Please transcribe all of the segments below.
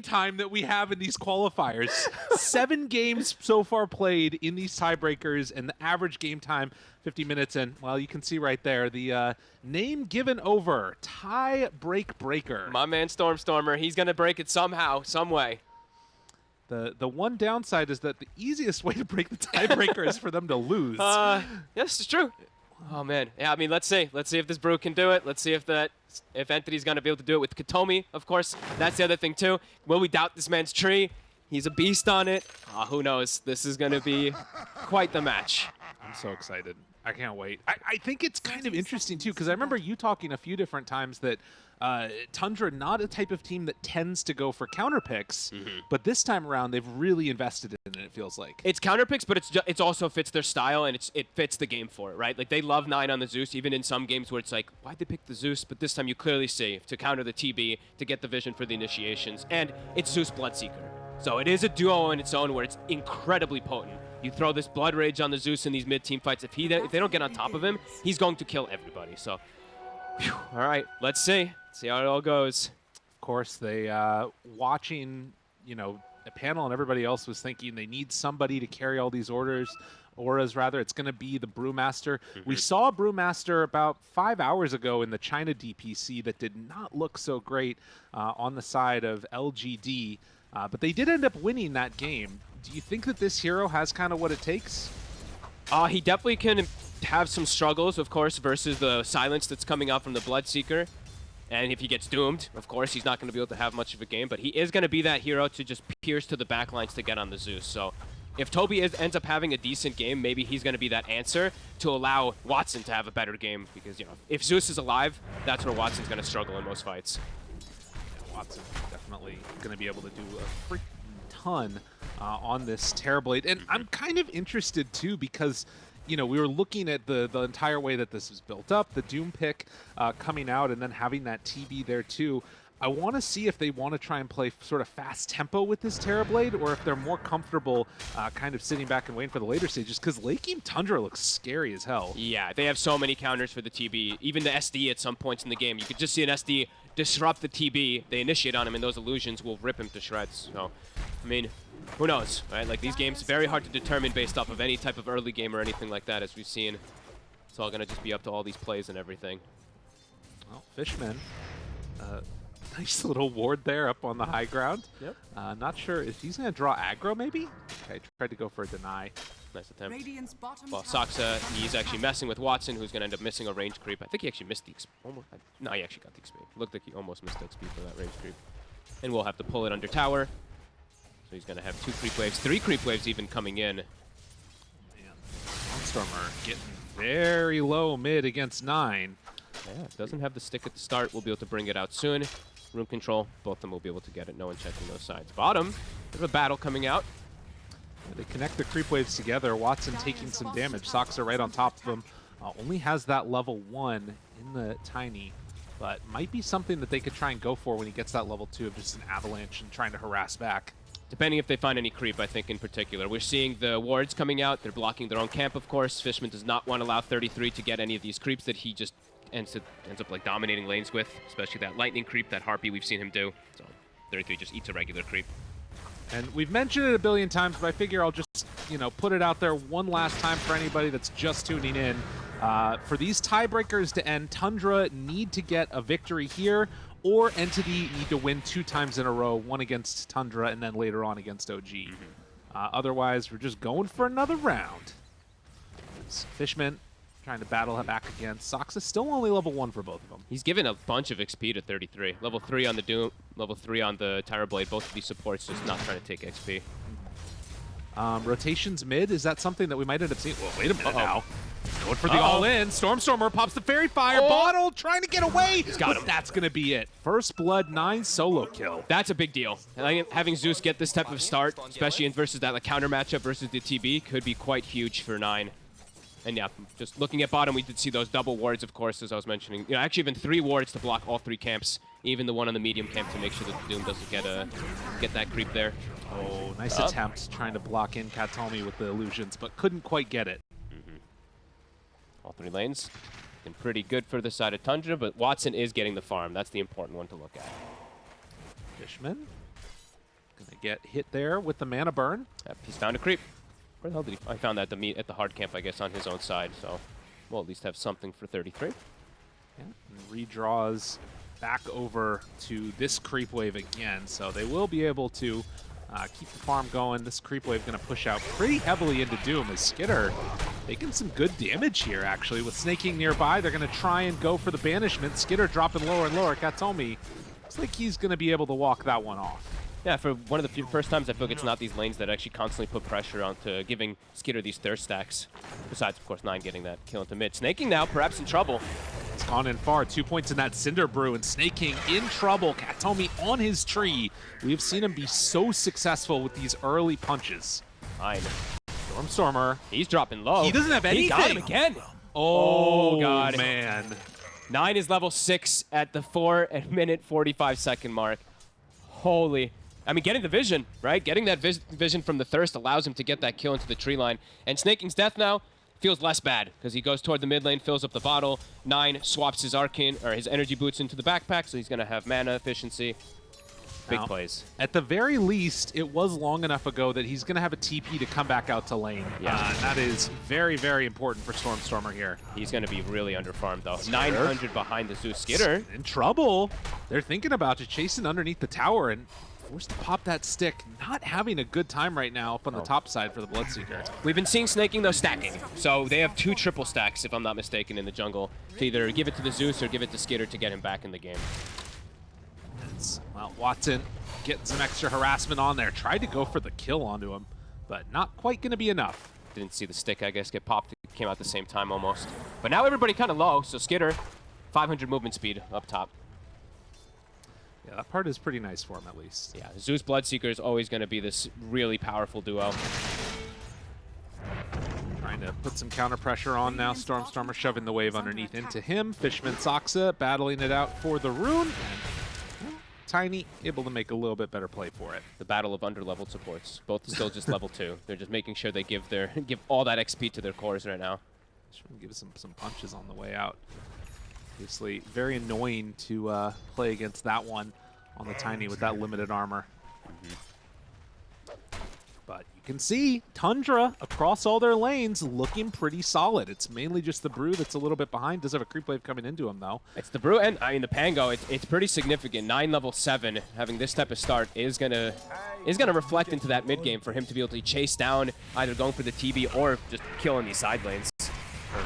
time that we have in these qualifiers. 7 games so far played in these tiebreakers, and the average game time 50 minutes. And well, you can see right there the name given over, tie break breaker. My man Stormstormer, he's gonna break it somehow, some way. The one downside is that the easiest way to break the tiebreaker is for them to lose. Yes, it's true. Oh man, yeah. I mean, let's see if this brew can do it. Let's see if Entity's gonna be able to do it with Katomi. Of course, that's the other thing too. Will we doubt this man's tree? He's a beast on it. Who knows? This is gonna be quite the match. I'm so excited. I can't wait. I think it's kind of interesting too, because I remember you talking a few different times that Tundra, not a type of team that tends to go for counter picks, but this time around they've really invested in it, it feels like. It's counter picks, but it also fits their style, and it fits the game for it, right? Like, they love 9 on the Zeus, even in some games where it's like, why'd they pick the Zeus? But this time you clearly see, to counter the TB, to get the vision for the initiations, and it's Zeus Bloodseeker. So it is a duo in its own where it's incredibly potent. You throw this Blood Rage on the Zeus in these mid-team fights. If they don't get on top of him, he's going to kill everybody. So, whew, all right, let's see. See how it all goes. Of course, they watching, a panel and everybody else was thinking they need somebody to carry all these auras. It's going to be the Brewmaster. We saw Brewmaster about 5 hours ago in the China DPC that did not look so great on the side of LGD, but they did end up winning that game. Do you think that this hero has kind of what it takes? He definitely can have some struggles, of course, versus the silence that's coming out from the Bloodseeker. And if he gets doomed, of course, he's not going to be able to have much of a game, but he is going to be that hero to just pierce to the backlines to get on the Zeus. So if Toby ends up having a decent game, maybe he's going to be that answer to allow Watson to have a better game, because, if Zeus is alive, that's where Watson's going to struggle in most fights. Yeah, Watson definitely going to be able to do a freaking ton on this Terrorblade. And I'm kind of interested, too, because we were looking at the entire way that this was built up, the Doom pick coming out, and then having that TB there too. I want to see if they want to try and play sort of fast tempo with this Terrorblade, or if they're more comfortable kind of sitting back and waiting for the later stages, because late game Tundra looks scary as hell. Yeah, they have so many counters for the TB. Even the SD at some points in the game. You could just see an SD disrupt the TB, they initiate on him, and those illusions will rip him to shreds. So, I mean, who knows, right? Like, these games, very hard to determine based off of any type of early game or anything like that, as we've seen. It's all going to just be up to all these plays and everything. Well, Fishman, nice little ward there up on the high ground. Yep. Not sure if he's going to draw aggro, maybe? Okay, tried to go for a deny. Nice attempt. Well, Saksa, he's actually messing with Watson, who's going to end up missing a range creep. I think he actually missed the XP. No, he actually got the XP. Looked like he almost missed the XP for that range creep. And we'll have to pull it under tower. So he's going to have 2 creep waves, 3 creep waves even coming in. Man, Stormer getting very low mid against 9. Yeah, doesn't have the stick at the start. We'll be able to bring it out soon. Room control, both of them will be able to get it. No one checking those sides. Bottom, there's a battle coming out. They connect the creep waves together. Watson taking some damage. Saksa right on top of him. Only has that level 1 in the Tiny, but might be something that they could try and go for when he gets that level 2 of just an avalanche and trying to harass back. Depending if they find any creep, I think, in particular. We're seeing the wards coming out. They're blocking their own camp, of course. Fishman does not want to allow 33 to get any of these creeps that he just ends up like dominating lanes with, especially that lightning creep, that harpy we've seen him do. So 33 just eats a regular creep. And we've mentioned it a billion times, but I figure I'll just, put it out there one last time for anybody that's just tuning in. For these tiebreakers to end, Tundra need to get a victory here, or Entity need to win 2 times in a row, one against Tundra and then later on against OG. Otherwise, we're just going for another round. It's Fishman trying to battle back against Saksa, still only level 1 for both of them. He's given a bunch of XP to 33. Level 3 on the Doom, level 3 on the Terrorblade. Both of these supports just not trying to take XP. Rotations mid, is that something that we might end up seeing? Well, wait a minute now. Going for the all-in. Stormstormer pops the Fairy Fire. Bottle trying to get away. He's got him. That's going to be it. First Blood 9 solo kill. That's a big deal. Having Zeus get this type of start, especially in versus that counter matchup versus the TB, could be quite huge for 9. And yeah, just looking at bottom, we did see those double wards, of course, as I was mentioning. Actually even 3 wards to block all 3 camps, even the one on the medium camp to make sure that the Doom doesn't get that creep there. Oh, nice attempt trying to block in Katomi with the illusions, but couldn't quite get it. All 3 lanes. Been pretty good for the side of Tundra, but Watson is getting the farm. That's the important one to look at. Fishman Gonna get hit there with the mana burn. Yep, he's found a creep. Where the hell did he? I found that at the hard camp, I guess, on his own side. So we'll at least have something for 33. Yeah, and redraws back over to this creep wave again, so they will be able to keep the farm going. This creep wave going to push out pretty heavily into Doom as Skitter making some good damage here, actually. With Snaking nearby, they're going to try and go for the banishment. Skitter dropping lower and lower. Katomi looks like he's going to be able to walk that one off. Yeah, for one of the first times I feel like it's not these lanes that actually constantly put pressure onto giving Skitter these thirst stacks. Besides, of course, 9 getting that kill into mid. Snaking now, perhaps in trouble. It's gone in far. 2 points in that Cinder Brew, and Snaking in trouble. Katomi on his tree. We've seen him be so successful with these early punches. 9. Stormer. He's dropping low. He doesn't have anything. He got him again. Oh, God. Man. 9 is level 6 at the 4-minute 45-second mark. Holy. I mean, getting the vision, right? Getting that vision from the thirst allows him to get that kill into the tree line. And Snaking's death now feels less bad because he goes toward the mid lane, fills up the bottle. 9 swaps his arcane or his energy boots into the backpack, so he's going to have mana efficiency. Big plays. At the very least, it was long enough ago that he's going to have a TP to come back out to lane. Yeah. And that is very, very important for Stormer here. He's going to be really underfarmed, though. 900 behind the Zeus. Skitter. In trouble. They're thinking about it, chasing underneath the tower and forced to pop that stick. Not having a good time right now up on the top side for the Bloodseeker. We've been seeing Snaking, though, stacking. So they have 2 triple stacks, if I'm not mistaken, in the jungle. To either give it to the Zeus or give it to Skitter to get him back in the game. Well, Watson getting some extra harassment on there. Tried to go for the kill onto him, but not quite going to be enough. Didn't see the stick, I guess, get popped. It came out at the same time almost. But now everybody kind of low, so Skitter, 500 movement speed up top. Yeah, that part is pretty nice for him, at least. Yeah, Zeus Bloodseeker is always going to be this really powerful duo. Trying to put some counter pressure on now. Stormer shoving the wave underneath into him. Fishman Soxa battling it out for the rune. And Tiny able to make a little bit better play for it. The battle of underleveled supports. Both still just level 2. They're just making sure they give all that XP to their cores right now. Just trying to give some punches on the way out. Obviously, very annoying to play against that one on the Tiny with that limited armor. But you can see Tundra across all their lanes looking pretty solid. It's mainly just the Brew that's a little bit behind. Does have a creep wave coming into him, though. It's the Brew and, I mean, the Pango. It's pretty significant. 9 level 7, having this type of start is gonna reflect into that mid game for him to be able to chase down, either going for the TB or just killing these side lanes.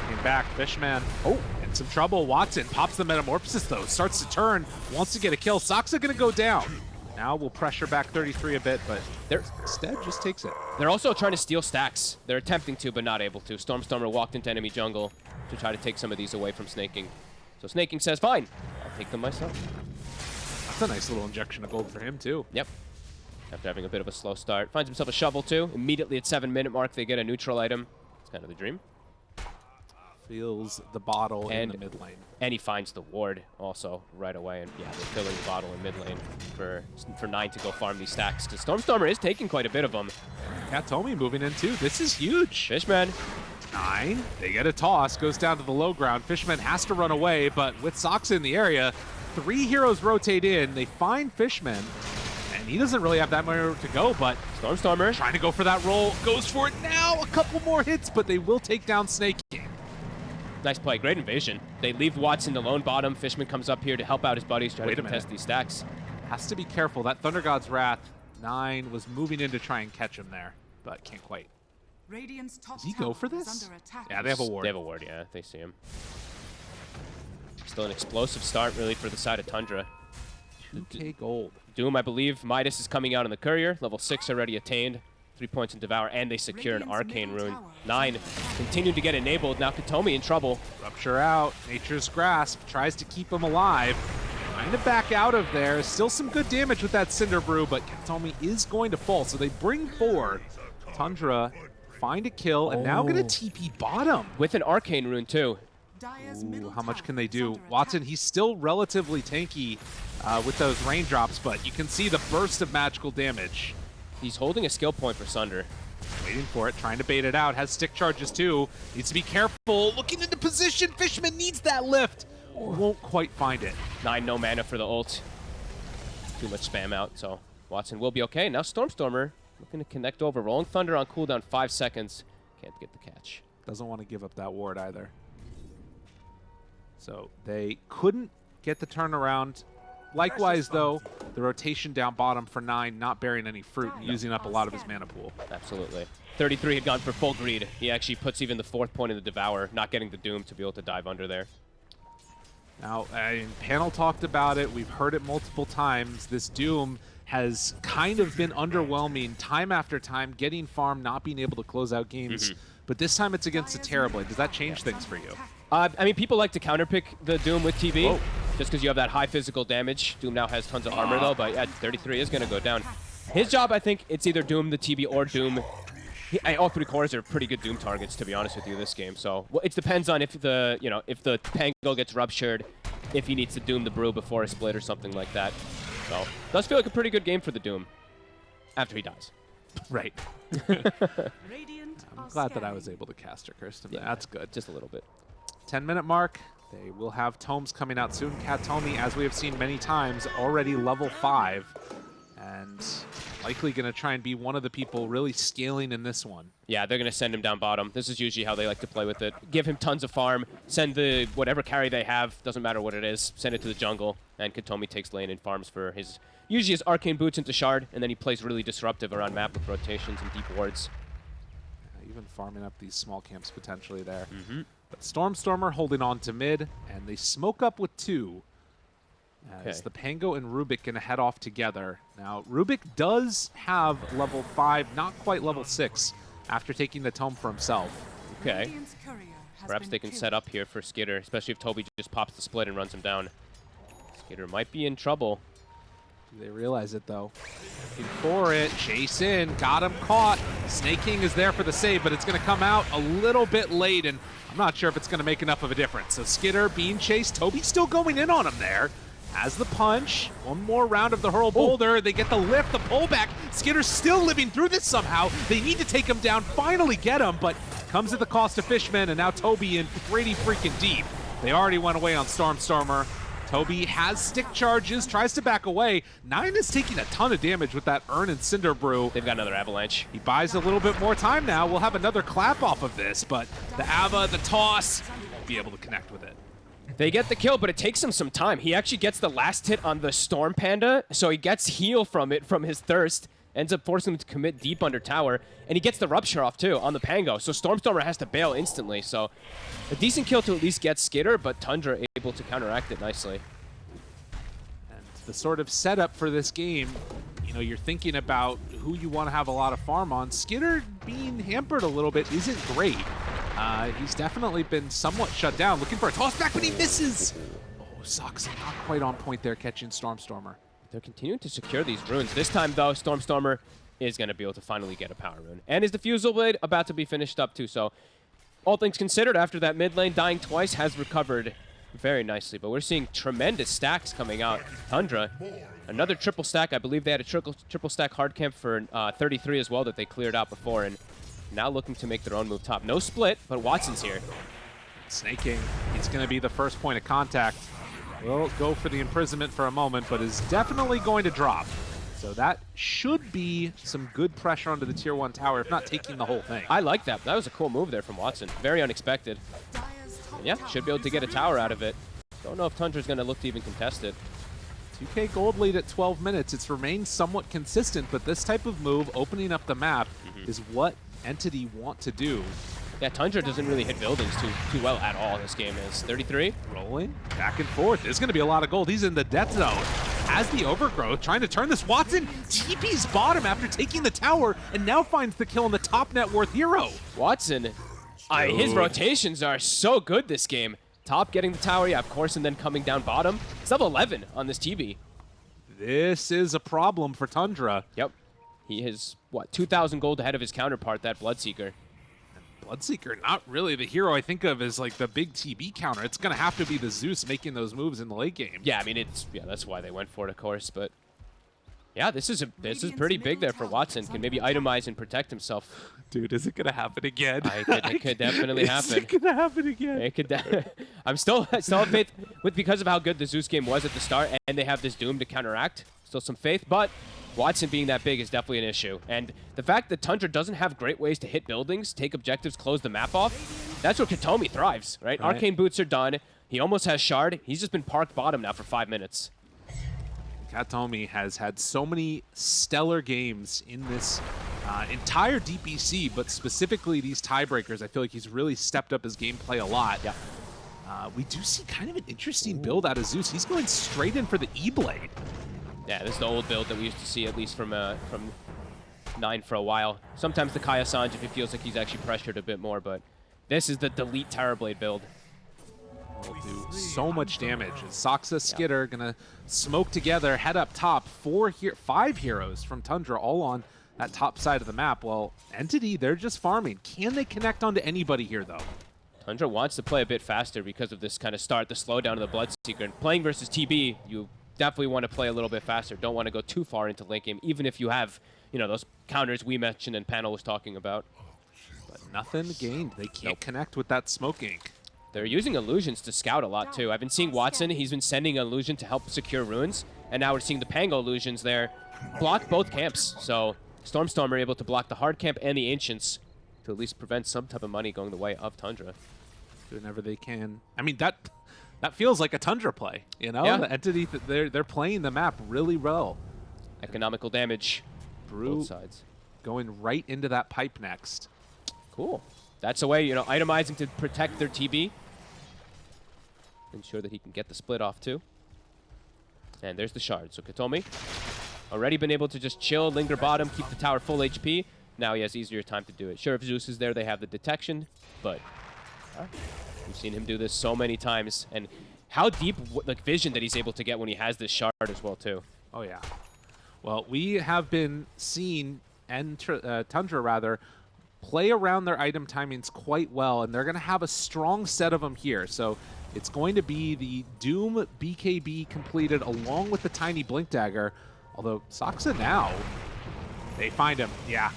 Came back, Fishman. Oh, in some trouble. Watson pops the Metamorphosis, though. Starts to turn, wants to get a kill. Soxa gonna go down. Now we'll pressure back 33 a bit, but instead just takes it. They're also trying to steal stacks. They're attempting to, but not able to. Stormer walked into enemy jungle to try to take some of these away from Snaking. So Snaking says, fine, I'll take them myself. That's a nice little injection of gold for him, too. Yep. After having a bit of a slow start. Finds himself a shovel, too. Immediately at 7-minute mark, they get a neutral item. It's kind of the dream. Feels the bottle in the mid lane. And he finds the ward also right away. And yeah, they're filling the bottle in mid lane for 9 to go farm these stacks. Because Stormer is taking quite a bit of them. Katomi moving in too. This is huge. Fishman. 9. They get a toss. Goes down to the low ground. Fishman has to run away, but with Soxa in the area, 3 heroes rotate in. They find Fishman. And he doesn't really have that much to go, but Stormer trying to go for that roll. Goes for it now. A couple more hits, but they will take down Snaking. Nice play. Great invasion. They leave Watson alone bottom. Fishman comes up here to help out his buddies, try to contest these stacks. Has to be careful. That Thunder God's Wrath, 9 was moving in to try and catch him there, but can't quite. Does he go for this? Yeah, they have a ward. They have a ward, yeah. They see him. Still an explosive start, really, for the side of Tundra. 2K gold. Doom, I believe. Midas is coming out on the Courier. Level 6 already attained. 3 points in Devour, and they secure an Arcane Rune. 9 continue to get enabled. Now Katomi in trouble. Rupture out. Nature's Grasp tries to keep him alive. Trying to back out of there. Still some good damage with that Cinder Brew, but Katomi is going to fall. So they bring 4. Tundra find a kill, and now get a TP bottom. With an Arcane Rune, too. Ooh, how much can they do? Watson, he's still relatively tanky with those raindrops, but you can see the burst of magical damage. He's holding a skill point for Sunder. Waiting for it, trying to bait it out. Has stick charges too. Needs to be careful. Looking into position. Fishman needs that lift. Won't quite find it. 9 no mana for the ult. Too much spam out, so Watson will be okay. Now Stormstormer looking to connect over. Rolling Thunder on cooldown, 5 seconds. Can't get the catch. Doesn't want to give up that ward either. So they couldn't get the turnaround. Likewise, though, the rotation down bottom for 9 not bearing any fruit and using up a lot of his mana pool. Absolutely. 33 had gone for full greed. He actually puts even the 4th point in the Devour, not getting the Doom to be able to dive under there. Now, panel talked about it. We've heard it multiple times. This Doom has kind of been underwhelming time after time, getting farm, not being able to close out games. But this time it's against a Terrorblade. Does that change things for you? I mean, people like to counterpick the Doom with TB, Whoa. just because you have that high physical damage. Doom now has tons of armor, though, but yeah, 33 is going to go down. His job, I think, it's either Doom the TB or Doom. All 3 cores are pretty good Doom targets, to be honest with you, this game. So it depends on if the if the Pango gets ruptured, if he needs to Doom the Brew before a split or something like that. So does feel like a pretty good game for the Doom after he dies. Right. I'm glad that I was able to cast her, Kirsten. Yeah, that's good. Just a little bit. 10-minute mark. They will have tomes coming out soon. Katomi, as we have seen many times, already level 5. And likely going to try and be one of the people really scaling in this one. Yeah, they're going to send him down bottom. This is usually how they like to play with it. Give him tons of farm. Send the whatever carry they have, doesn't matter what it is, send it to the jungle. And Katomi takes lane and farms for usually his arcane boots into shard, and then he plays really disruptive around map with rotations and deep wards. Even farming up these small camps potentially there. But Stormstormer holding on to mid, and they smoke up with 2. As the Pango and Rubik going to head off together. Now, Rubik does have level 5, not quite level 6, after taking the tome for himself. Okay. Perhaps they can set up here for Skitter, especially if Toby just pops the split and runs him down. Skitter might be in trouble. Do they realize it, though? Looking for it. Chase in. Got him caught. Snake King is there for the save, but it's going to come out a little bit late, and I'm not sure if it's going to make enough of a difference. So Skitter being chased. Toby still going in on him there. Has the punch. One more round of the hurl boulder. They get the lift, the pullback. Skitter's still living through this somehow. They need to take him down, finally get him, but comes at the cost of Fishman, and now Toby in pretty freaking deep. They already went away on Stormstormer. Toby has stick charges, tries to back away. 9 is taking a ton of damage with that Urn and Cinder Brew. They've got another Avalanche. He buys a little bit more time now. We'll have another clap off of this, but the Ava, the toss, won't be able to connect with it. They get the kill, but it takes him some time. He actually gets the last hit on the Storm Panda, so he gets heal from it, from his thirst, ends up forcing him to commit deep under tower, and he gets the Rupture off too on the Pango, so Stormstormer has to bail instantly, so a decent kill to at least get Skitter, but Tundra able to counteract it nicely. And the sort of setup for this game, you're thinking about who you want to have a lot of farm on. Skitter being hampered a little bit isn't great. He's definitely been somewhat shut down. Looking for a toss back, but he misses. Oh, Sox not quite on point there catching Stormstormer. They're continuing to secure these runes. This time, though, Stormstormer is going to be able to finally get a power rune. And his Diffusal Blade about to be finished up, too. So, all things considered, after that mid lane dying twice, has recovered very nicely. But we're seeing tremendous stacks coming out. Tundra, another triple stack. I believe they had a triple stack hard camp for 33 as well that they cleared out before. And now looking to make their own move top. No split, but Watson's here. Snake King, he's going to be the first point of contact. Will go for the imprisonment for a moment, but is definitely going to drop. So that should be some good pressure onto the tier 1 tower, if not taking the whole thing. I like that. That was a cool move there from Watson. Very unexpected. And yeah, should be able to get a tower out of it. Don't know if Tundra's going to look to even contest it. 2K gold lead at 12 minutes. It's remained somewhat consistent, but this type of move, opening up the map, is what Entity want to do. Yeah, Tundra doesn't really hit buildings too well at all. This game is 33. Rolling back and forth. There's going to be a lot of gold. He's in the death zone. Has the overgrowth, trying to turn this. Watson TP's bottom after taking the tower, and now finds the kill on the top net worth hero. Watson, his rotations are so good this game. Top getting the tower, yeah, of course, and then coming down bottom. It's level 11 on this TB. This is a problem for Tundra. Yep. He is, 2,000 gold ahead of his counterpart, that Bloodseeker. Bloodseeker, not really the hero I think of as like the big TB counter. It's going to have to be the Zeus making those moves in the late game. Yeah, I mean, that's why they went for it, of course, but Yeah, this is pretty big there for Watson. Can maybe itemize and protect himself. Dude, is it gonna happen again? It could definitely happen. Is it gonna happen again? It could. I still have faith because of how good the Zeus game was at the start, and they have this Doom to counteract. Still some faith, but Watson being that big is definitely an issue. And the fact that Tundra doesn't have great ways to hit buildings, take objectives, close the map off, that's where Katomi thrives, right? Arcane boots are done. He almost has Shard. He's just been parked bottom now for 5 minutes. Katomi has had so many stellar games in this entire DPC, but specifically these tiebreakers. I feel like he's really stepped up his gameplay a lot. Yeah. We do see kind of an interesting build out of Zeus. He's going straight in for the E-Blade. Yeah, this is the old build that we used to see, at least from 9 for a while. Sometimes the Kaya Sanj if it feels like he's actually pressured a bit more, but this is the Delete Terrorblade build. Will do so much damage. Saksa, Skitter gonna smoke together, head up top. 5 heroes from Tundra all on that top side of the map. Well, Entity, they're just farming. Can they connect onto anybody here, though? Tundra wants to play a bit faster because of this kind of start, the slowdown of the Bloodseeker. And playing versus TB, you definitely want to play a little bit faster. Don't want to go too far into late game, even if you have, you know, those counters we mentioned and Panel was talking about. But nothing gained. They can't connect with that smoke ink. They're using illusions to scout a lot, too. I've been seeing Watson. He's been sending an illusion to help secure runes. And now we're seeing the Pango illusions there block both camps. So Stormstorm are able to block the hard camp and the Ancients to at least prevent some type of money going the way of Tundra. Whenever they can. I mean, that feels like a Tundra play, you know? Yeah. The Entity, they're playing the map really well. Economical damage. Brew both sides. Going right into that pipe next. Cool. That's a way, you know, itemizing to protect their TB. Ensure that he can get the split off, too. And there's the shard. So Katomi already been able to just chill, linger bottom, keep the tower full HP. Now he has easier time to do it. Sure, if Zeus is there, they have the detection, but we've seen him do this so many times. And how deep like vision that he's able to get when he has this shard as well, too. Oh, yeah. Well, we have been seeing Tundra, rather, play around their item timings quite well, and they're going to have a strong set of them here. So it's going to be the Doom BKB completed along with the tiny Blink Dagger. Although Saksa now, they find him. Yeah,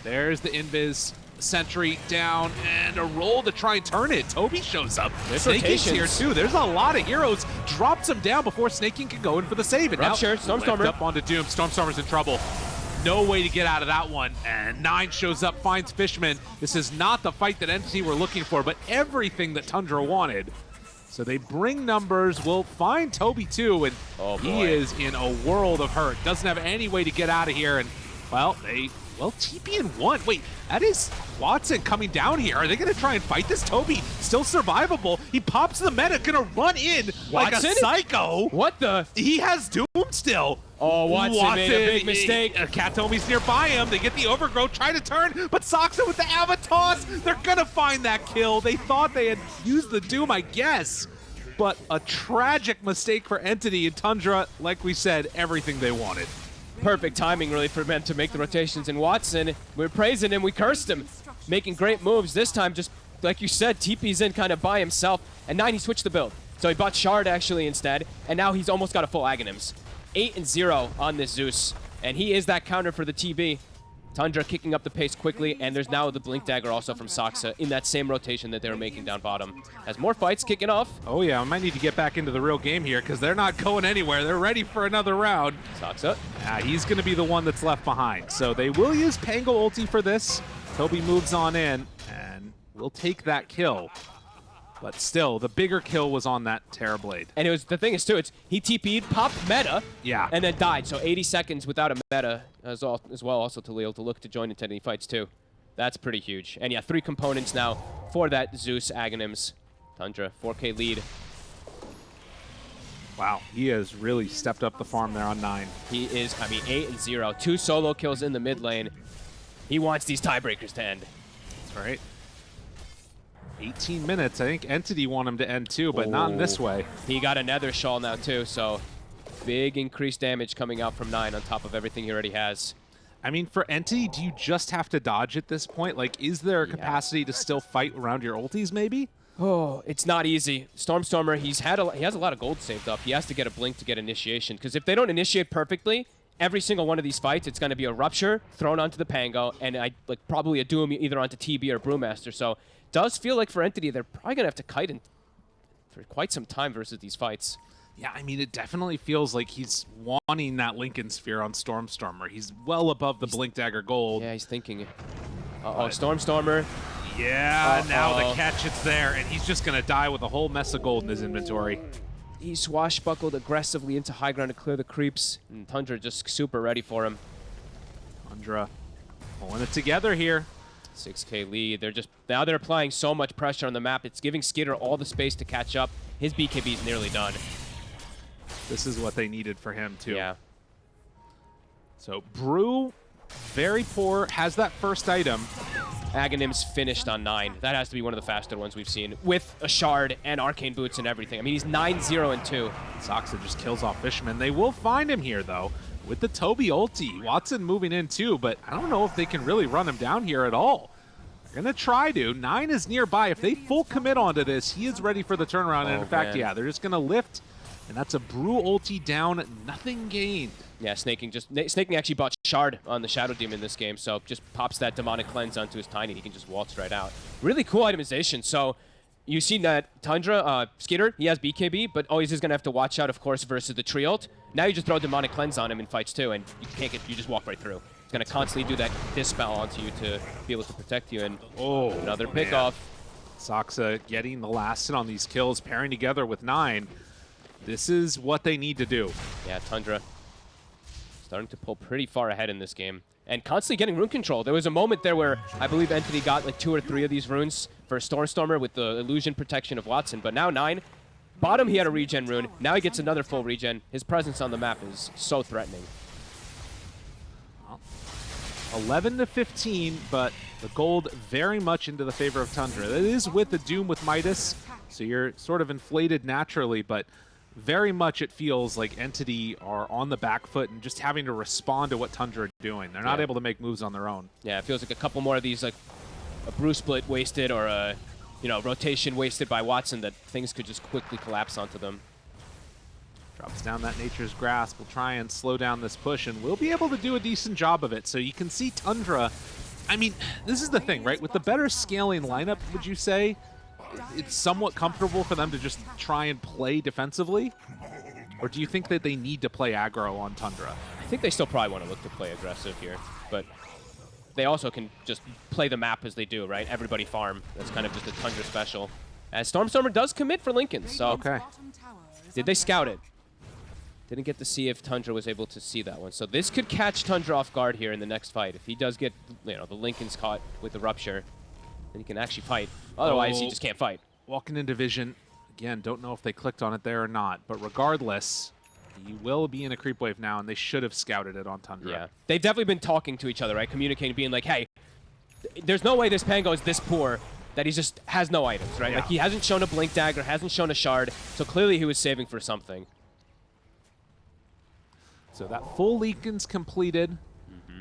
there's the Invis. Sentry down and a roll to try and turn it. Toby shows up. Snake King's here too. There's a lot of heroes. Drops him down before Snake King can go in for the save. And Rupture, now Stormstormer up onto Doom. Stormstormer's in trouble. No way to get out of that one. And 9 shows up, finds Fishman. This is not the fight that Entity were looking for, but everything that Tundra wanted. So they bring numbers. We'll find Toby too, and he is in a world of hurt. Doesn't have any way to get out of here. And well, TP in 1. Wait, that is Watson coming down here. Are they going to try and fight this? Toby still survivable. He pops the meta, going to run in like a psycho. What the? He has Doom still. Oh, Watson made a big mistake. Katomi's nearby him. They get the overgrowth, try to turn, but Saksa with the Avatos. They're going to find that kill. They thought they had used the Doom, I guess. But a tragic mistake for Entity and Tundra. Like we said, everything they wanted. Perfect timing, really, for men to make the rotations. And Watson, we're praising him, we cursed him. Making great moves. This time, just like you said, TP's in kind of by himself. And 9, he switched the build. So he bought Shard, actually, instead. And now he's almost got a full Aghanims. 8-0 on this Zeus. And he is that counter for the TB. Tundra kicking up the pace quickly, and there's now the Blink Dagger also from Saksa in that same rotation that they were making down bottom. Has more fights kicking off. Oh yeah, I might need to get back into the real game here because they're not going anywhere. They're ready for another round. Saksa. He's going to be the one that's left behind. So they will use Pango ulti for this. Toby moves on in, and we'll take that kill. But still, the bigger kill was on that Terrorblade. And it was the thing is too, he TP'd, popped meta, and then died. So 80 seconds without a meta as well also to Leo to look to join into any fights too. That's pretty huge. And yeah, 3 components now for that Zeus Aghanims. Tundra, 4K lead. Wow, he has really stepped up the farm there on 9. He is, I mean, 8-0. 2 solo kills in the mid lane. He wants these tiebreakers to end. That's right. 18 minutes. I think Entity want him to end too, but not in this way. He got a Nether Shawl now too, so big increased damage coming out from 9 on top of everything he already has. I mean, for Entity, do you just have to dodge at this point? Like, is there a capacity to still fight around your ultis, maybe? Oh, it's not easy. Stormstormer, he has a lot of gold saved up. He has to get a blink to get initiation, because if they don't initiate perfectly, every single one of these fights, it's going to be a Rupture thrown onto the Pango, and probably a Doom either onto TB or Brewmaster. So does feel like for Entity, they're probably going to have to kite in for quite some time versus these fights. Yeah, I mean, it definitely feels like he's wanting that Lincoln Sphere on Stormstormer. He's well above the Blink Dagger Gold. Yeah, he's thinking. Uh-oh, Stormstormer. Yeah, now the catch, it's there, and he's just going to die with a whole mess of gold in his inventory. He swashbuckled aggressively into high ground to clear the creeps, and Tundra just super ready for him. Tundra pulling it together here. 6K lead. Now they're applying so much pressure on the map. It's giving Skitter all the space to catch up. His BKB is nearly done. This is what they needed for him, too. Yeah. So, Brew, very poor, has that first item. Aghanim's finished on 9. That has to be one of the faster ones we've seen, with a Shard and Arcane Boots and everything. I mean, he's 9-0-2. Soxa just kills off Fisherman. They will find him here, though, with the Toby ulti. Watson moving in, too, but I don't know if they can really run him down here at all. They're going to try to. 9 is nearby. If they full commit onto this, he is ready for the turnaround. And in fact, yeah, they're just going to lift. And that's a Brew ulti down, nothing gained. Yeah, Snaking actually bought Shard on the Shadow Demon this game, so just pops that Demonic Cleanse onto his Tiny, and he can just waltz right out. Really cool itemization. So you see that Tundra, Skitter, he has BKB, but always is going to have to watch out, of course, versus the Tree ult. Now you just throw Demonic Cleanse on him in fights too, and you just walk right through. It's going to constantly do that Dispel onto you to be able to protect you, and another pickoff. Soxa getting the last hit on these kills, pairing together with 9. This is what they need to do. Yeah, Tundra starting to pull pretty far ahead in this game. And constantly getting rune control. There was a moment there where I believe Entity got like 2 or 3 of these runes for Stormstormer with the illusion protection of Watson. But now 9. Bottom, he had a regen rune. Now he gets another full regen. His presence on the map is so threatening. Well, 11-15, but the gold very much into the favor of Tundra. That is with the Doom with Midas, so you're sort of inflated naturally, but very much it feels like Entity are on the back foot and just having to respond to what Tundra are doing. They're not able to make moves on their own. Yeah, it feels like a couple more of these, like a Brew split wasted or a rotation wasted by Watson, that things could just quickly collapse onto them. Drops down that Nature's Grasp. We'll try and slow down this push, and we'll be able to do a decent job of it. So you can see Tundra, I mean, this is the thing, right? With the better scaling lineup, would you say, it's somewhat comfortable for them to just try and play defensively? Or do you think that they need to play aggro on Tundra? I think they still probably want to look to play aggressive here, but they also can just play the map as they do, right? Everybody farm. That's kind of just a Tundra special. As Stormstormer does commit for Lincoln, so did they scout it? Didn't get to see if Tundra was able to see that one. So this could catch Tundra off guard here in the next fight. If he does get, the Lincoln's caught with the Rupture, then he can actually fight. Otherwise, he just can't fight. Walking into vision. Again, don't know if they clicked on it there or not. But regardless, he will be in a creep wave now, and they should have scouted it on Tundra. Yeah. They've definitely been talking to each other, right? Communicating, being like, hey, there's no way this Pango is this poor that he just has no items, right? Yeah. Like, he hasn't shown a Blink Dagger, hasn't shown a Shard, so clearly he was saving for something. So that full Lincoln's completed.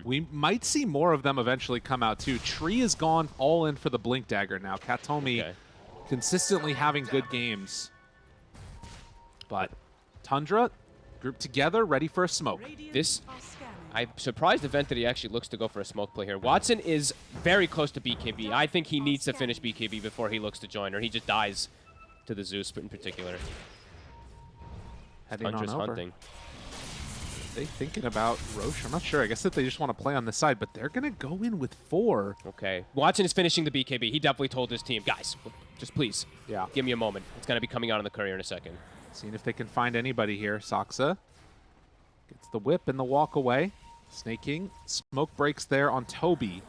We might see more of them eventually come out, too. Tree is gone all in for the Blink Dagger now. Katomi consistently having good games. But Tundra, grouped together, ready for a smoke. I'm surprised if Entity actually looks to go for a smoke play here. Watson is very close to BKB. I think he needs to finish BKB before he looks to join, or he just dies to the Zeus in particular. Heading Tundra's on over. hunting. They thinking about Roshan? I'm not sure. I guess that they just want to play on this side, but they're going to go in with 4. Okay. Watson is finishing the BKB. He definitely told his team, guys, just please, give me a moment. It's going to be coming out on the courier in a second. Seeing if they can find anybody here. Soxa gets the whip and the walk away. Snaking. Smoke breaks there on Toby.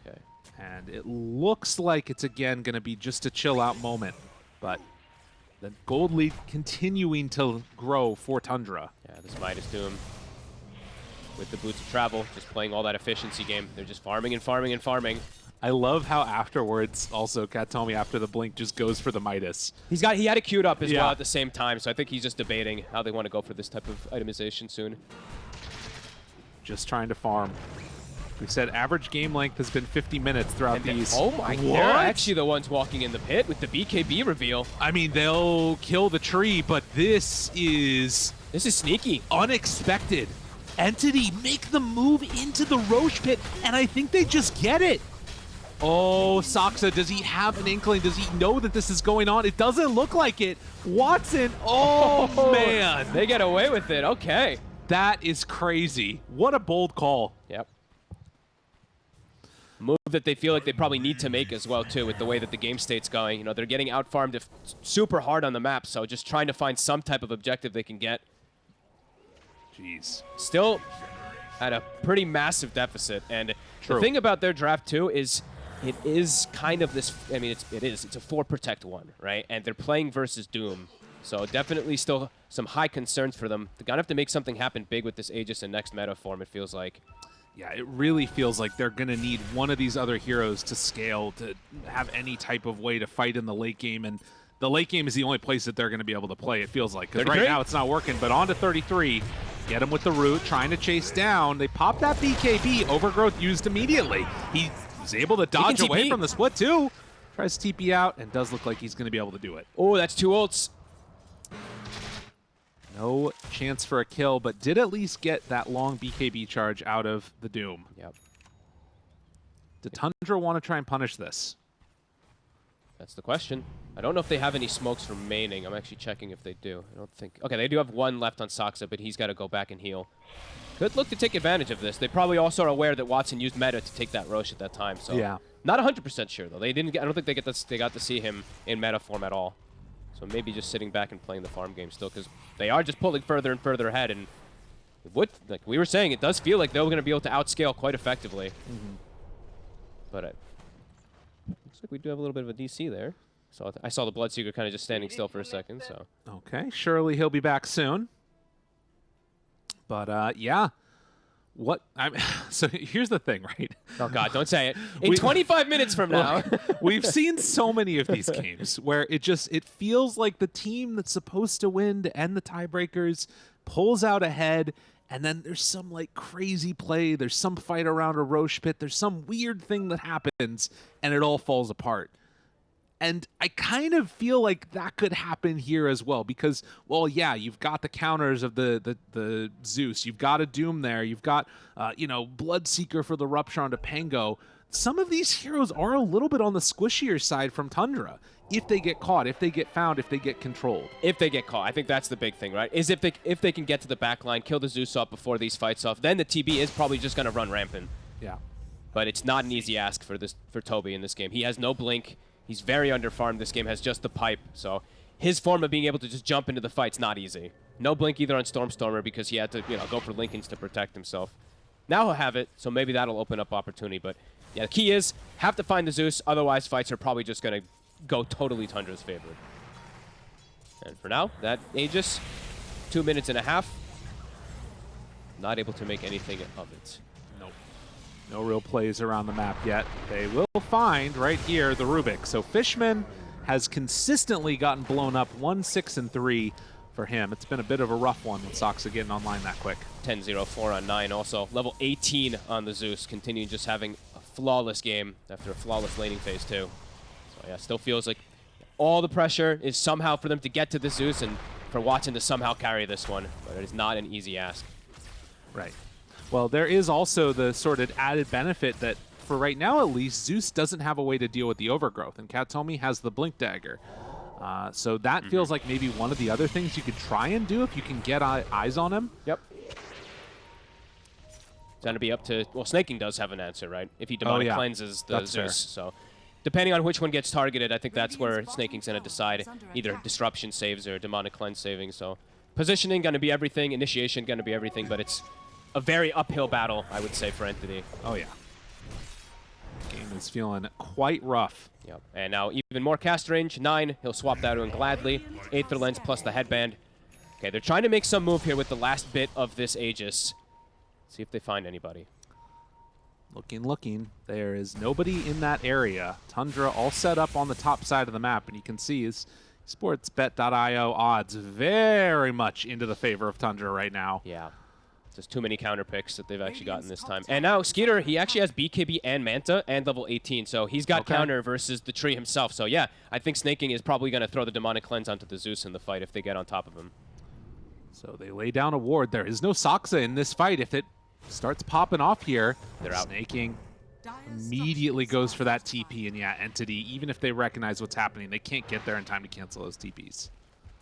Okay. And it looks like it's again going to be just a chill out moment, but the gold lead continuing to grow for Tundra. Yeah, this Midas Doom with the Boots of Travel, just playing all that efficiency game. They're just farming and farming and farming. I love how afterwards, also, Katomi, after the blink, just goes for the Midas. He had it queued up as well at the same time, so I think he's just debating how they want to go for this type of itemization soon. Just trying to farm. We said average game length has been 50 minutes throughout these. Oh my, they're actually the ones walking in the pit with the BKB reveal. I mean, they'll kill the tree, but this is sneaky. Unexpected. Entity make the move into the Roche pit, and I think they just get it. Oh, Saksa, does he have an inkling? Does he know that this is going on? It doesn't look like it. Watson, oh man. They get away with it, okay. That is crazy. What a bold call. Yep. Move that they feel like they probably need to make as well, too, with the way that the game state's going. You know, they're getting out-farmed super hard on the map, so just trying to find some type of objective they can get. Jeez. Still at a pretty massive deficit, and the thing about their draft, too, is it is kind of this, I mean, it's a 4 protect 1, right? And they're playing versus Doom, so definitely still some high concerns for them. They're gonna have to make something happen big with this Aegis and next meta form, it feels like. Yeah, it really feels like they're going to need one of these other heroes to scale, to have any type of way to fight in the late game, and the late game is the only place that they're going to be able to play, it feels like, because right now it's not working, but on to 33. Get him with the root, trying to chase down. They pop that BKB, Overgrowth used immediately. He was able to dodge away from the split too. Tries TP out, and does look like he's going to be able to do it. Oh, that's 2 ults. No chance for a kill, but did at least get that long BKB charge out of the Doom. Yep. Did Tundra want to try and punish this? That's the question. I don't know if they have any smokes remaining. I'm actually checking if they do. I don't think... Okay, they do have 1 left on Saksa, but he's got to go back and heal. Could look to take advantage of this. They probably also are aware that Watson used meta to take that Roche at that time, so... Yeah. Not 100% sure, though. They didn't get, I don't think they got to see him in meta form at all. So maybe just sitting back and playing the farm game still, because they are just pulling further and further ahead, and like we were saying, it does feel like they're going to be able to outscale quite effectively. But looks like we do have a little bit of a DC there. So I saw the Bloodseeker kind of just standing still for a second. So okay, surely he'll be back soon. But yeah. So here's the thing, right? Oh God, don't say it. In 25 minutes from now. We've seen so many of these games where it feels like the team that's supposed to win to end the tiebreakers pulls out ahead, and then there's some like crazy play, there's some fight around a Roche pit, there's some weird thing that happens, and it all falls apart. And I kind of feel like that could happen here as well because, well, yeah, you've got the counters of the Zeus. You've got a Doom there. You've got, Bloodseeker for the Rupture onto Pango. Some of these heroes are a little bit on the squishier side from Tundra if they get caught, if they get found, if they get controlled. If they get caught. I think that's the big thing, right? Is if they can get to the back line, kill the Zeus off before these fights off, then the TB is probably just going to run rampant. Yeah. But it's not an easy ask for Toby in this game. He has no blink. He's very underfarmed. This game has just the pipe, so his form of being able to just jump into the fight's not easy. No blink either on Stormstormer because he had to, go for Lincolns to protect himself. Now he'll have it, so maybe that'll open up opportunity. But yeah, the key is have to find the Zeus. Otherwise, fights are probably just going to go totally Tundra's favor. And for now, that Aegis, 2.5 minutes. Not able to make anything of it. No real plays around the map yet. They will find right here the Rubik. So Fishman has consistently gotten blown up 1-6-3 for him. It's been a bit of a rough one with Saksa getting online that quick. 10-0-4 on 9 also. Level 18 on the Zeus, continuing just having a flawless game after a flawless laning phase too. So yeah, still feels like all the pressure is somehow for them to get to the Zeus and for Watson to somehow carry this one. But it is not an easy ask. Right. Well, there is also the sort of added benefit that, for right now at least, Zeus doesn't have a way to deal with the overgrowth, and Katomi has the Blink Dagger. So that feels like maybe one of the other things you could try and do if you can get eyes on him. Yep. It's going to be up to... Well, Snaking does have an answer, right? If he demonic cleanses the that's Zeus. fair. So depending on which one gets targeted, I think that's where Snaking's going to decide either disruption saves or demonic cleanse saving. So positioning going to be everything, initiation going to be everything, but it's a very uphill battle, I would say, for Entity. Oh, yeah. Game is feeling quite rough. Yep. And now even more cast range, 9. He'll swap that in gladly. Aether Lens plus the headband. Okay, they're trying to make some move here with the last bit of this Aegis. See if they find anybody. Looking. There is nobody in that area. Tundra all set up on the top side of the map, and you can see his sportsbet.io odds very much into the favor of Tundra right now. Yeah. Just too many counter picks that they've actually gotten this time. And now Skeeter, he actually has BKB and Manta and level 18, so he's got counter versus the tree himself. So yeah, I think Snaking is probably going to throw the demonic cleanse onto the Zeus in the fight if they get on top of him. So they lay down a ward. There is no Saksa in this fight. If it starts popping off here, They're out. Snaking immediately goes for that TP, and yeah, Entity, even if they recognize what's happening, they can't get there in time to cancel those TPs.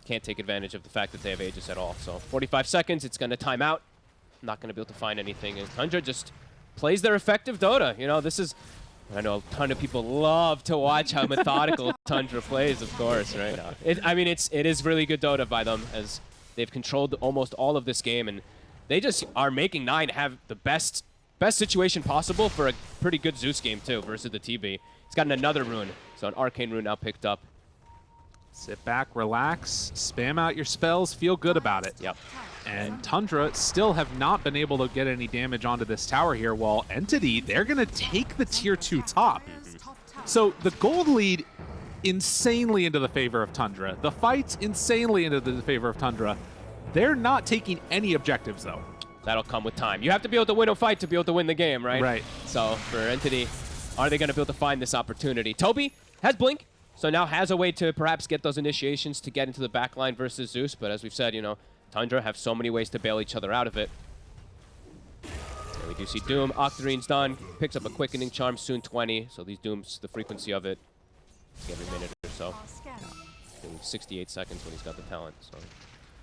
Can't take advantage of the fact that they have Aegis at all. So 45 seconds, it's going to time out. Not going to be able to find anything. And Tundra just plays their effective Dota. You know, this is... I know a ton of people love to watch how methodical Tundra plays, of course, right? I mean, it is really good Dota by them, as they've controlled almost all of this game, and they just are making Nine have the best situation possible for a pretty good Zeus game, too, versus the TB. He's gotten another rune, so an Arcane rune now picked up. Sit back, relax, spam out your spells, feel good about it. Yep. And Tundra still have not been able to get any damage onto this tower here, while Entity, they're going to take the tier 2 top. So the gold lead insanely into the favor of Tundra. The fight's insanely into the favor of Tundra. They're not taking any objectives, though. That'll come with time. You have to be able to win a fight to be able to win the game, right? Right. So for Entity, are they going to be able to find this opportunity? Toby has Blink, so now has a way to perhaps get those initiations to get into the backline versus Zeus, but as we've said, you know, Tundra have so many ways to bail each other out of it. And we do see Doom. Octarine's done. Picks up a Quickening Charm, soon 20. So these Dooms, the frequency of it, every minute or so. 68 seconds when he's got the talent. So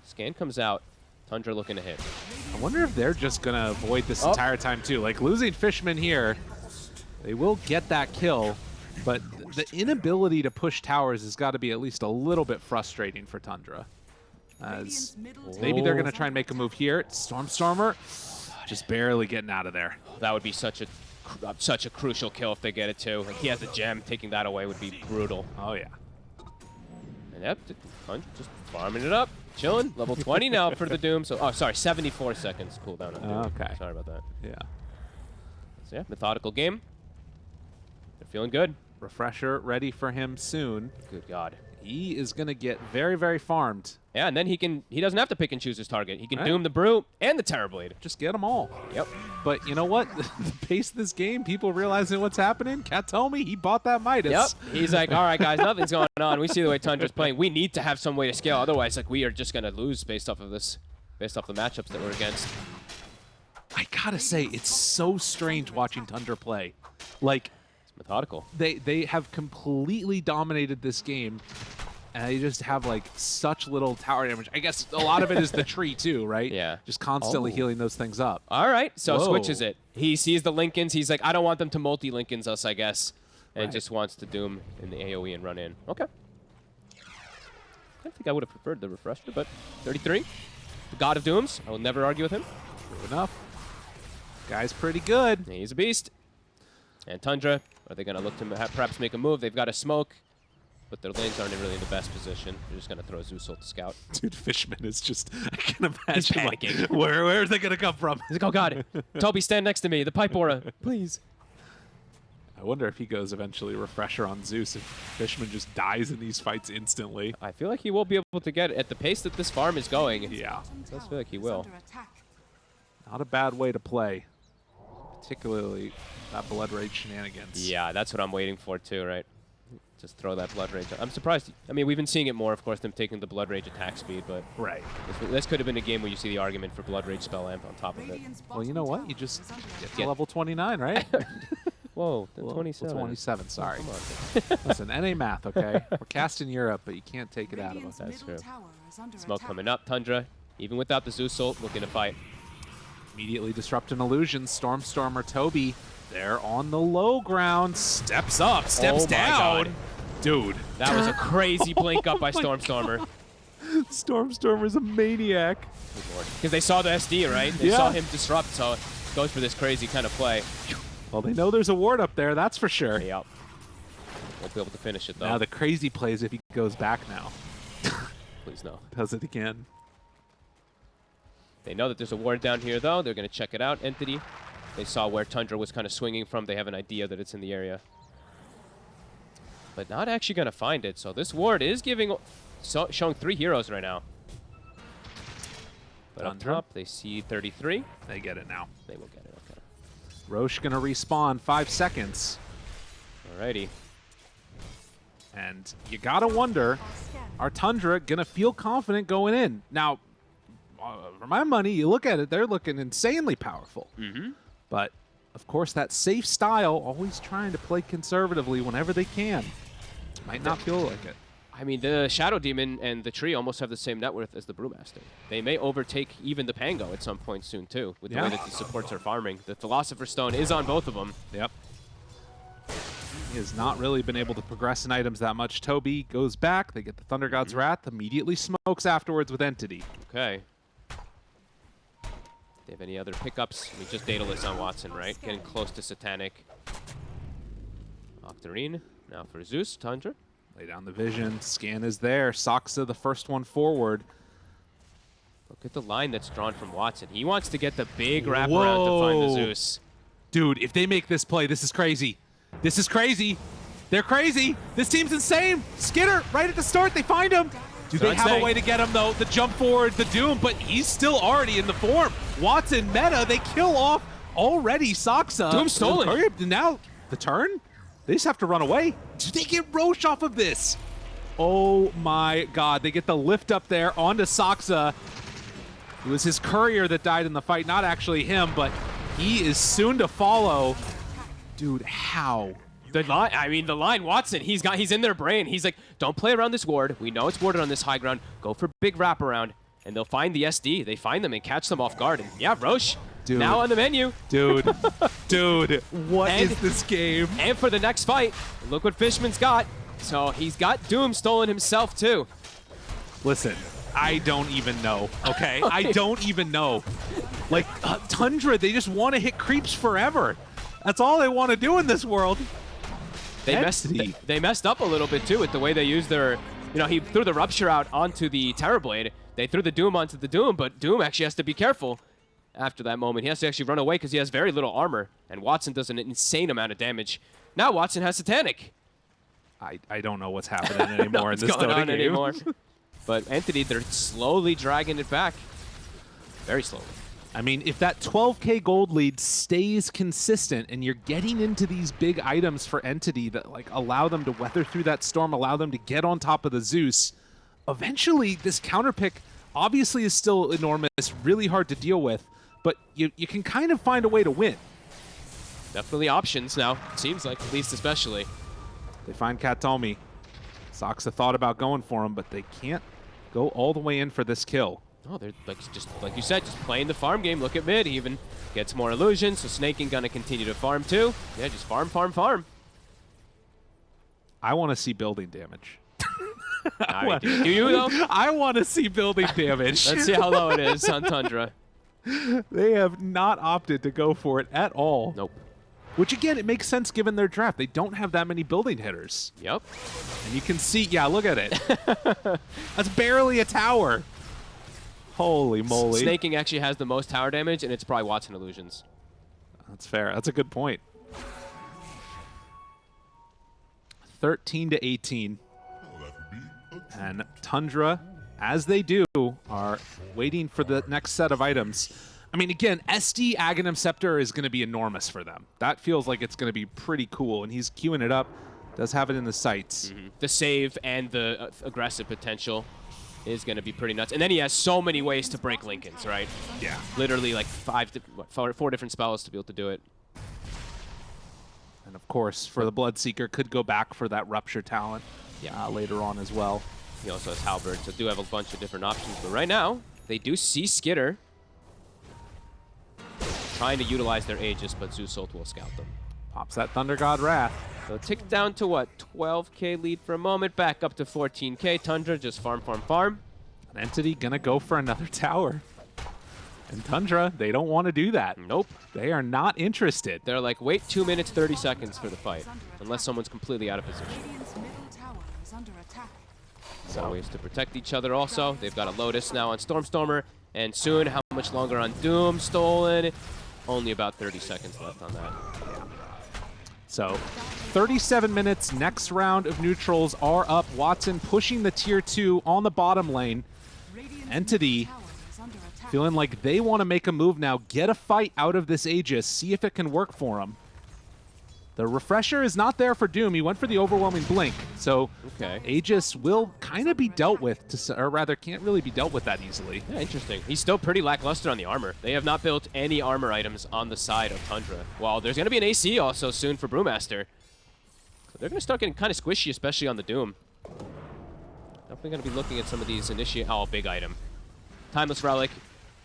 scan comes out. Tundra looking to hit. I wonder if they're just going to avoid this entire time, too. Like, losing Fishman here, they will get that kill, but the inability to push towers has got to be at least a little bit frustrating for Tundra. As maybe they're going to try and make a move here. Stormstormer just barely getting out of there. That would be such a crucial kill if they get it too. Like, he has a gem. Taking that away would be brutal. Oh, yeah. And yep, just farming it up. Chilling. Level 20 now for the Doom. So, oh, sorry, 74 seconds cooldown on Doom. Okay. Sorry about that. Yeah. So, yeah, methodical game. They're feeling good. Refresher ready for him soon. Good God. He is going to get very, very farmed. Yeah, and then he doesn't have to pick and choose his target. He can Doom the Brew and the Terrorblade. Just get them all. Yep. But you know what? The pace of this game, people realizing what's happening. Katomi, he bought that Midas. Yep. He's like, all right, guys, nothing's going on. We see the way Tundra's playing. We need to have some way to scale. Otherwise, like, we are just going to lose based off of this, based off the matchups that we're against. I gotta say, it's so strange watching Tundra play. Like, it's methodical. They have completely dominated this game. And they just have, like, such little tower damage. I guess a lot of it is the tree, too, right? Yeah. Just constantly healing those things up. All right. So Whoa. switches it. He sees the Lincolns. He's like, I don't want them to multi-Lincolns us, I guess. And just wants to Doom in the AoE and run in. Okay. I think I would have preferred the Refresher, but 33. The God of Dooms. I will never argue with him. True enough. Guy's pretty good. He's a beast. And Tundra, are they going to look to perhaps make a move? They've got a smoke. But their lanes aren't really in the best position. They're just going to throw Zeus ult to scout. Dude, Fishman is just, I can imagine. He's panicking. Like, where are they going to come from? He's like, oh, God. Toby, stand next to me. The pipe aura. Please. I wonder if he goes eventually Refresher on Zeus if Fishman just dies in these fights instantly. I feel like he will be able to get it. At the pace that this farm is going. Yeah. It does feel like he will. Not a bad way to play. Particularly that Blood Rage shenanigans. Yeah, that's what I'm waiting for, too, right? Just throw that Blood Rage. I'm surprised. I mean, we've been seeing it more, of course, them taking the Blood Rage attack speed, but right. This could have been a game where you see the argument for Blood Rage spell amp on top of it. Well, you know what? You just get to level 29, right? Whoa, 27. 27, sorry. Oh, come on. Listen, NA math, okay? We're casting Europe, but you can't take it out of us. That's true. Smoke coming up. Tundra, even without the Zeus ult, looking to fight. Immediately disrupt an illusion. Stormstormer Toby, they're on the low ground. Steps up, steps down. God. Dude. That was a crazy blink up by Stormstormer. Stormstormer's a maniac. Because they saw the SD, right? They saw him disrupt, so goes for this crazy kind of play. Well, they know there's a ward up there, that's for sure. Yep. Won't be able to finish it, though. Now the crazy play is if he goes back now. Please no. Does it again. They know that there's a ward down here, though. They're going to check it out. Entity. They saw where Tundra was kind of swinging from. They have an idea that it's in the area. But not actually going to find it. So this ward is showing 3 heroes right now. But up top, they see 33. They get it now. They will get it, okay. Roche going to respawn 5 seconds. Alrighty. And you got to wonder, are Tundra going to feel confident going in? Now, for my money, you look at it, they're looking insanely powerful. Mm-hmm. But, of course, that safe style, always trying to play conservatively whenever they can. Might not feel like it. I mean, the Shadow Demon and the Tree almost have the same net worth as the Brewmaster. They may overtake even the Pango at some point soon, too, with the way that the supports are farming. The Philosopher's Stone is on both of them. Yep. He has not really been able to progress in items that much. Toby goes back. They get the Thunder God's Wrath. Immediately smokes afterwards with Entity. Okay. They have any other pickups? I mean, just Daedalus on Watson, right? Getting close to Satanic. Octarine. Now for Zeus, Tundra. Lay down the vision. Scan is there. Soxa, the first one forward. Look at the line that's drawn from Watson. He wants to get the big wraparound to find the Zeus. Dude, if they make this play, this is crazy. This is crazy. They're crazy. This team's insane. Skitter, right at the start, they find him. Do they have a way to get him, though? The jump forward, the Doom, but he's still already in the form. Watson, meta, they kill off already Soxa. Doom stolen. Now, the turn? They just have to run away. Do they get Roche off of this? Oh my god. They get the lift up there onto Soxa. It was his courier that died in the fight, not actually him, but he is soon to follow. Dude, how? The line, I mean, the line, Watson, he's in their brain. He's like, don't play around this ward. We know it's warded on this high ground. Go for big wraparound, and they'll find the SD. They find them and catch them off guard. And yeah, Roche, dude, now on the menu. Dude, dude, what is this game? And for the next fight, look what Fishman's got. So he's got Doom stolen himself, too. Listen, I don't even know, okay? I don't even know. Like, Tundra, they just want to hit creeps forever. That's all they want to do in this world. They messed up a little bit, too, with the way they used their... You know, he threw the Rupture out onto the Terrorblade. They threw the Doom onto the Doom, but Doom actually has to be careful after that moment. He has to actually run away because he has very little armor, and Watson does an insane amount of damage. Now Watson has Satanic. I don't know what's happening anymore in this Dota game. Anymore. But Entity, they're slowly dragging it back. Very slowly. I mean, if that 12K gold lead stays consistent and you're getting into these big items for Entity that like allow them to weather through that storm, allow them to get on top of the Zeus, eventually this counter pick obviously is still enormous, really hard to deal with, but you can kind of find a way to win. Definitely options now, seems like, at least especially. They find Katomi. Soxa thought about going for him, but they can't go all the way in for this kill. Oh, they're just like you said, just playing the farm game. Look at mid, he even gets more illusions, so Snaking gonna continue to farm too. Yeah, just farm, farm, farm. I want to see building damage. Do you though? I want to see building damage. Let's see how low it is on Tundra. They have not opted to go for it at all. Nope. Which, again, it makes sense given their draft. They don't have that many building hitters. Yep. And you can see, yeah, look at it. That's barely a tower. Holy moly. Snaking actually has the most tower damage, and it's probably Watson Illusions. That's fair. That's a good point. 13-18. And Tundra, as they do, are waiting for the next set of items. I mean, again, SD Aghanim Scepter is going to be enormous for them. That feels like it's going to be pretty cool, and he's queuing it up. Does have it in the sights. Mm-hmm. The save and the aggressive potential is going to be pretty nuts. And then he has so many ways to break Lincolns, right? Yeah. Literally like four different spells to be able to do it. And of course, for the Bloodseeker, could go back for that Rupture talent later on as well. He also has Halberd, so do have a bunch of different options. But right now, they do see Skitter trying to utilize their Aegis, but Zeus Ult will scout them. Pops that Thunder God Wrath. So tick down to what? 12K lead for a moment, back up to 14K. Tundra just farm, farm, farm. An Entity gonna go for another tower. And Tundra, they don't want to do that. Nope. They are not interested. They're like, wait 2 minutes, 30 seconds for the fight, unless someone's completely out of position. So ways to protect each other also. They've got a Lotus now on Stormstormer, and soon, how much longer on Doom stolen? Only about 30 seconds left on that. So 37 minutes, next round of neutrals are up. Watson pushing the tier 2 on the bottom lane. Entity feeling like they want to make a move now, get a fight out of this Aegis, see if it can work for them. The refresher is not there for Doom. He went for the overwhelming blink. So Okay. Aegis will kind of be dealt with, or rather can't really be dealt with that easily. Yeah, interesting. He's still pretty lackluster on the armor. They have not built any armor items on the side of Tundra. Well, there's going to be an AC also soon for Brewmaster. So they're going to start getting kind of squishy, especially on the Doom. Definitely going to be looking at some of these initiate. Oh, big item. Timeless Relic.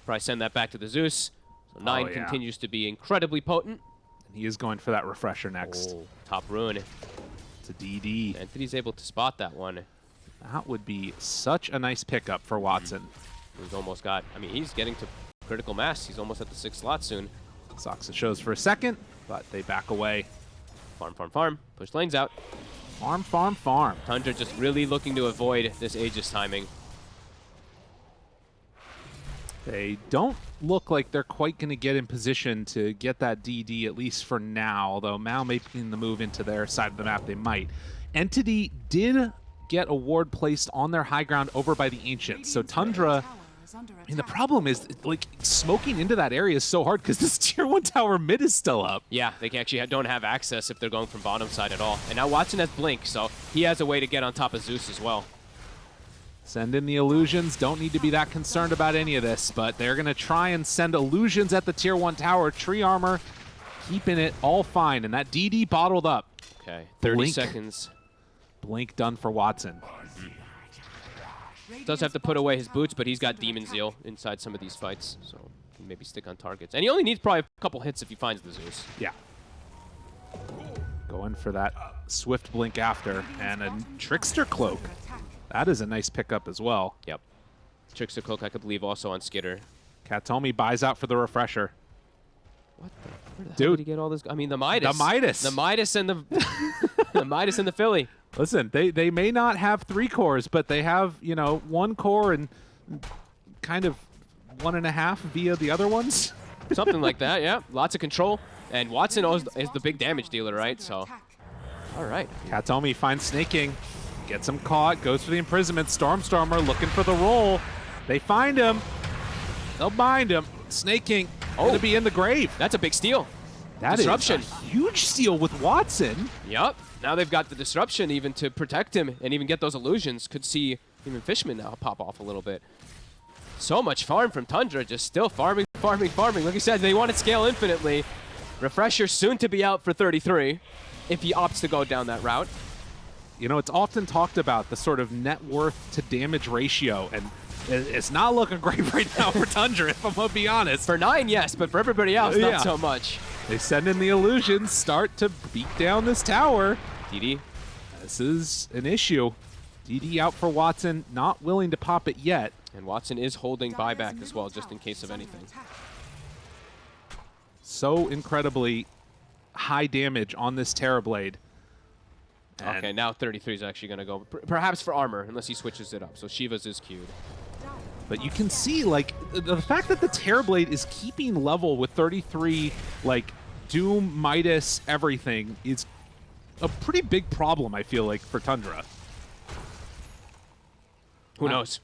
Probably send that back to the Zeus. So 9 yeah. continues to be incredibly potent. And he is going for that refresher next. Oh, top rune. It's a DD. Entity's able to spot that one. That would be such a nice pickup for Watson. He's almost got, I mean, he's getting to critical mass. He's almost at the 6th slot soon. Soxa shows for a second, but they back away. Farm, farm, farm. Push lanes out. Farm, farm, farm. Tundra just really looking to avoid this Aegis timing. They don't look like they're quite going to get in position to get that DD, at least for now, although Mao making the move into their side of the map, they might. Entity did get a ward placed on their high ground over by the Ancients, so Tundra... I mean, the problem is, like, smoking into that area is so hard because this tier 1 tower mid is still up. Yeah, they actually don't have access if they're going from bottom side at all. And now Watson has Blink, so he has a way to get on top of Zeus as well. Send in the illusions. Don't need to be that concerned about any of this, but they're going to try and send illusions at the tier 1 tower. Tree armor, keeping it all fine, and that DD bottled up. Okay, 30 Blink. seconds. Blink done for Watson. Does have to put away his boots, but he's got Demon Zeal inside some of these fights, so can maybe stick on targets. And he only needs probably a couple hits if he finds the Zeus. Yeah. Going for that swift blink after, and a Trickster Cloak. That is a nice pickup as well. Yep. Trickster Cloak, I could believe, also on Skitter. Katomi buys out for the refresher. What the? Where the hell Dude. did he get all this? I mean, the Midas. The Midas. The Midas and the the Midas and the Philly. Listen, they may not have 3 cores, but they have, you know, 1 core and kind of 1.5 via the other ones. Something like that, yeah. Lots of control. And Watson is the big damage dealer, right? So, all right. Katomi finds Snaking, gets him caught, goes for the imprisonment. Stormstormer looking for the roll. They find him. They'll bind him. Snaking going to be in the grave. That's a big steal. That Disruption. is a huge steal with Watson. Yep. Now they've got the disruption even to protect him and even get those illusions. Could see even Fishman now pop off a little bit. So much farm from Tundra, just still farming, farming, farming. Like you said, they want to scale infinitely. Refresher soon to be out for 33 if he opts to go down that route. You know, it's often talked about the sort of net worth to damage ratio, and it's not looking great right now for Tundra, if I'm going to be honest. For 9, yes, but for everybody else, Yeah. not so much. They send in the illusions, start to beat down this tower. DD. This is an issue. DD out for Watson, not willing to pop it yet. And Watson is holding buyback as well, just in case of anything. So incredibly high damage on this Terrorblade. And Okay, now 33 is actually going to go, perhaps for armor, unless he switches it up. So Shiva's is queued. But you can see, like, the fact that the Terrorblade is keeping level with 33, like, Doom, Midas, everything is a pretty big problem, I feel like, for Tundra. Who knows?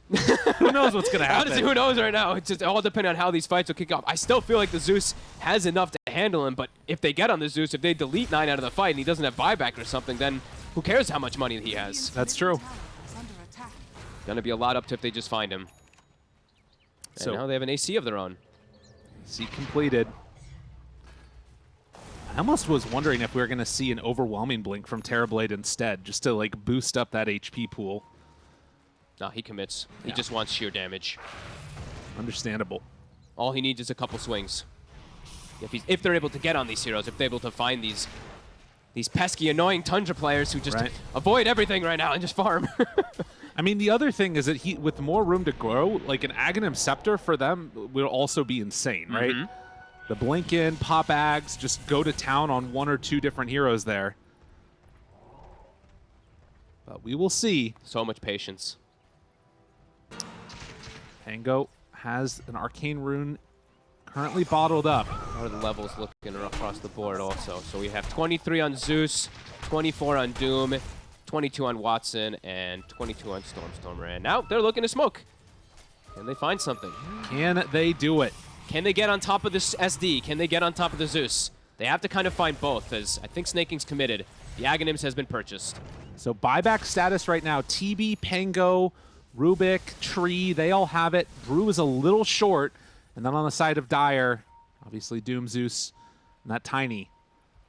Who knows what's going to happen? Honestly, who knows right now? It's just all depending on how these fights will kick off. I still feel like the Zeus has enough to handle him, but if they get on the Zeus, if they delete 9 out of the fight and he doesn't have buyback or something, then who cares how much money he has? That's true. Gonna be a lot up to if they just find him. And So now they have an AC of their own. C completed. I almost was wondering if we were going to see an overwhelming blink from Terrorblade instead, just to, like, boost up that HP pool. No, he commits. He Yeah. just wants sheer damage. Understandable. All he needs is a couple swings. If they're able to get on these heroes, if they're able to find these pesky, annoying Tundra players who just Right. avoid everything right now and just farm. I mean, the other thing is that with more room to grow, like an Aghanim Scepter for them will also be insane, right? Mhm. The blink in, pop Ags, just go to town on 1 or 2 different heroes there. But we will see. So much patience. Tango has an Arcane Rune currently bottled up. How are the levels looking across the board also? So we have 23 on Zeus, 24 on Doom, 22 on Watson, and 22 on Stormstormer. And now they're looking to smoke. Can they find something? Can they do it? Can they get on top of this SD? Can they get on top of the Zeus? They have to kind of find both, as I think Snaking's committed. The Aghanims has been purchased. So buyback status right now, TB, Pango, Rubik, Tree, they all have it. Brew is a little short. And then on the side of Dire, obviously Doom, Zeus, and that Tiny.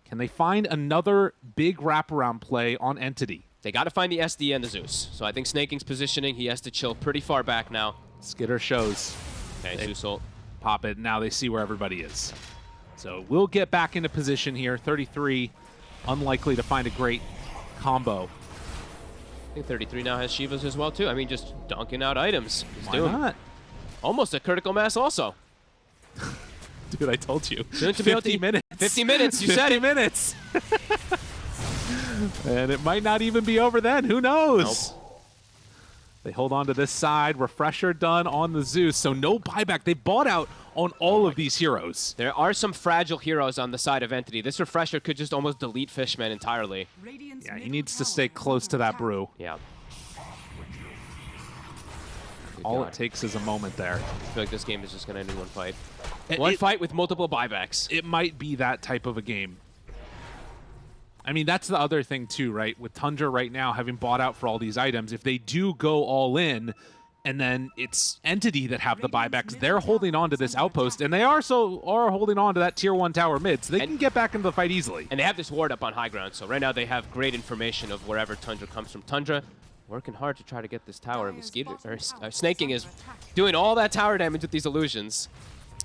Can they find another big wraparound play on Entity? They got to find the SD and the Zeus. So I think Snaking's positioning. He has to chill pretty far back now. Skitter shows. Okay, Zeus ult. Pop it. Now they see where everybody is. So we'll get back into position here. 33, unlikely to find a great combo. I think 33 now has Shivas as well, too. I mean, just dunking out items. He's Why not? Almost a critical mass also. Dude, I told you. Soon to be 50 minutes. 50 minutes, you said it. 50 minutes. And it might not even be over then. Who knows? Nope. They hold on to this side. Refresher done on the Zeus. So no buyback. They bought out on all of these heroes. There are some fragile heroes on the side of Entity. This Refresher could just almost delete Fishman entirely. Yeah, he needs to stay close to that Brew. Yeah. All it takes is a moment there. I feel like this game is just going to end in one fight. One fight with multiple buybacks. It might be that type of a game. I mean, that's the other thing too, right? With Tundra right now having bought out for all these items, if they do go all in, and then it's Entity that have the buybacks, they're holding on to this outpost, and they are holding on to that tier 1 tower mid, so they can get back into the fight easily. And they have this ward up on high ground, so right now they have great information of wherever Tundra comes from. Tundra working hard to try to get this tower. Snaking is doing all that tower damage with these illusions.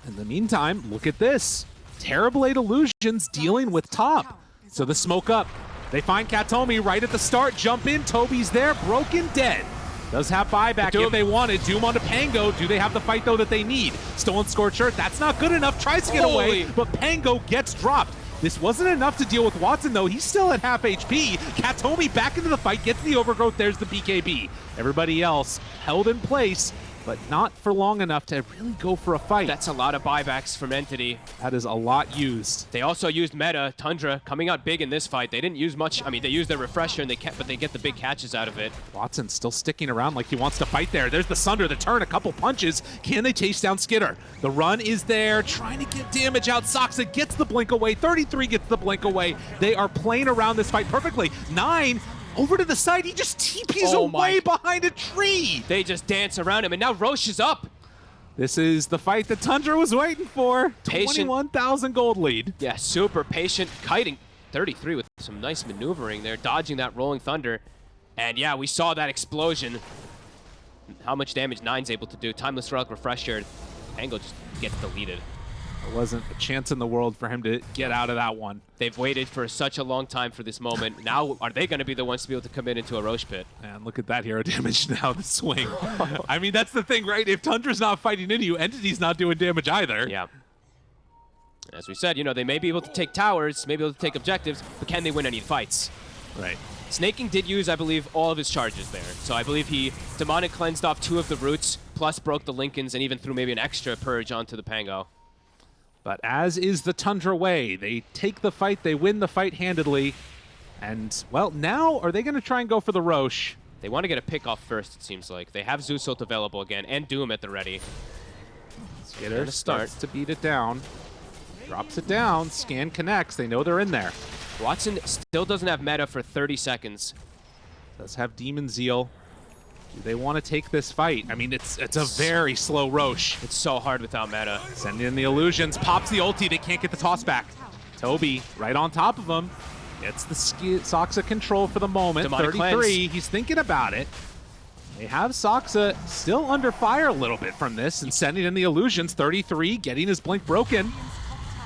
In the meantime, look at this. Terrible 8 illusions dealing with top. So the smoke up. They find Katomi right at the start. Jump in. Toby's there. Broken dead. Does have buyback if they wanted. Doom onto Pango. Do they have the fight, though, that they need? Stolen Scorcher. That's not good enough. Tries to get away, but Pango gets dropped. This wasn't enough to deal with Watson, though. He's still at half HP. Katomi back into the fight. Gets the overgrowth. There's the BKB. Everybody else held in place, but not for long enough to really go for a fight. That's a lot of buybacks from Entity. That is a lot used. They also used meta. Tundra coming out big in this fight. They didn't use much. I mean, they used their Refresher, and but they get the big catches out of it. Watson's still sticking around like he wants to fight there. There's the Sunder, the turn, a couple punches. Can they chase down Skitter? The run is there, trying to get damage out. Soxa gets the blink away. 33 gets the blink away. They are playing around this fight perfectly. 9 over to the side, he just TPs away behind a tree. They just dance around him, and now Roche is up. This is the fight that Tundra was waiting for. 21,000 gold lead. Yeah, super patient. Kiting 33 with some nice maneuvering there, dodging that Rolling Thunder. And yeah, we saw that explosion. How much damage 9's able to do. Timeless Relic Refresher. Angle just gets deleted. There wasn't a chance in the world for him to get out of that one. They've waited for such a long time for this moment. Now, are they going to be the ones to be able to come into a Roche pit? And look at that hero damage now, the swing. I mean, that's the thing, right? If Tundra's not fighting into you, Entity's not doing damage either. Yeah. As we said, you know, they may be able to take towers, may be able to take objectives, but can they win any fights? Right. Snaking did use, I believe, all of his charges there. So I believe he demonic cleansed off 2 of the roots, plus broke the Lincolns, and even threw maybe an extra purge onto the Pango. But as is the Tundra way, they take the fight, they win the fight handedly. And, well, now are they going to try and go for the Roche? They want to get a pick off first, it seems like. They have Zeus ult available again, and Doom at the ready. Skitter starts to beat it down. Drops it down, scan connects, they know they're in there. Watson still doesn't have meta for 30 seconds. Does have Demon Zeal. Do they want to take this fight? I mean, it's a very slow Roche. It's so hard without meta. Send in the illusions, pops the ulti, they can't get the toss back. Toby right on top of him. Gets the Soxa control for the moment. Demonic 33, cleanse. He's thinking about it. They have Soxa still under fire a little bit from this and sending in the illusions. 33, getting his blink broken.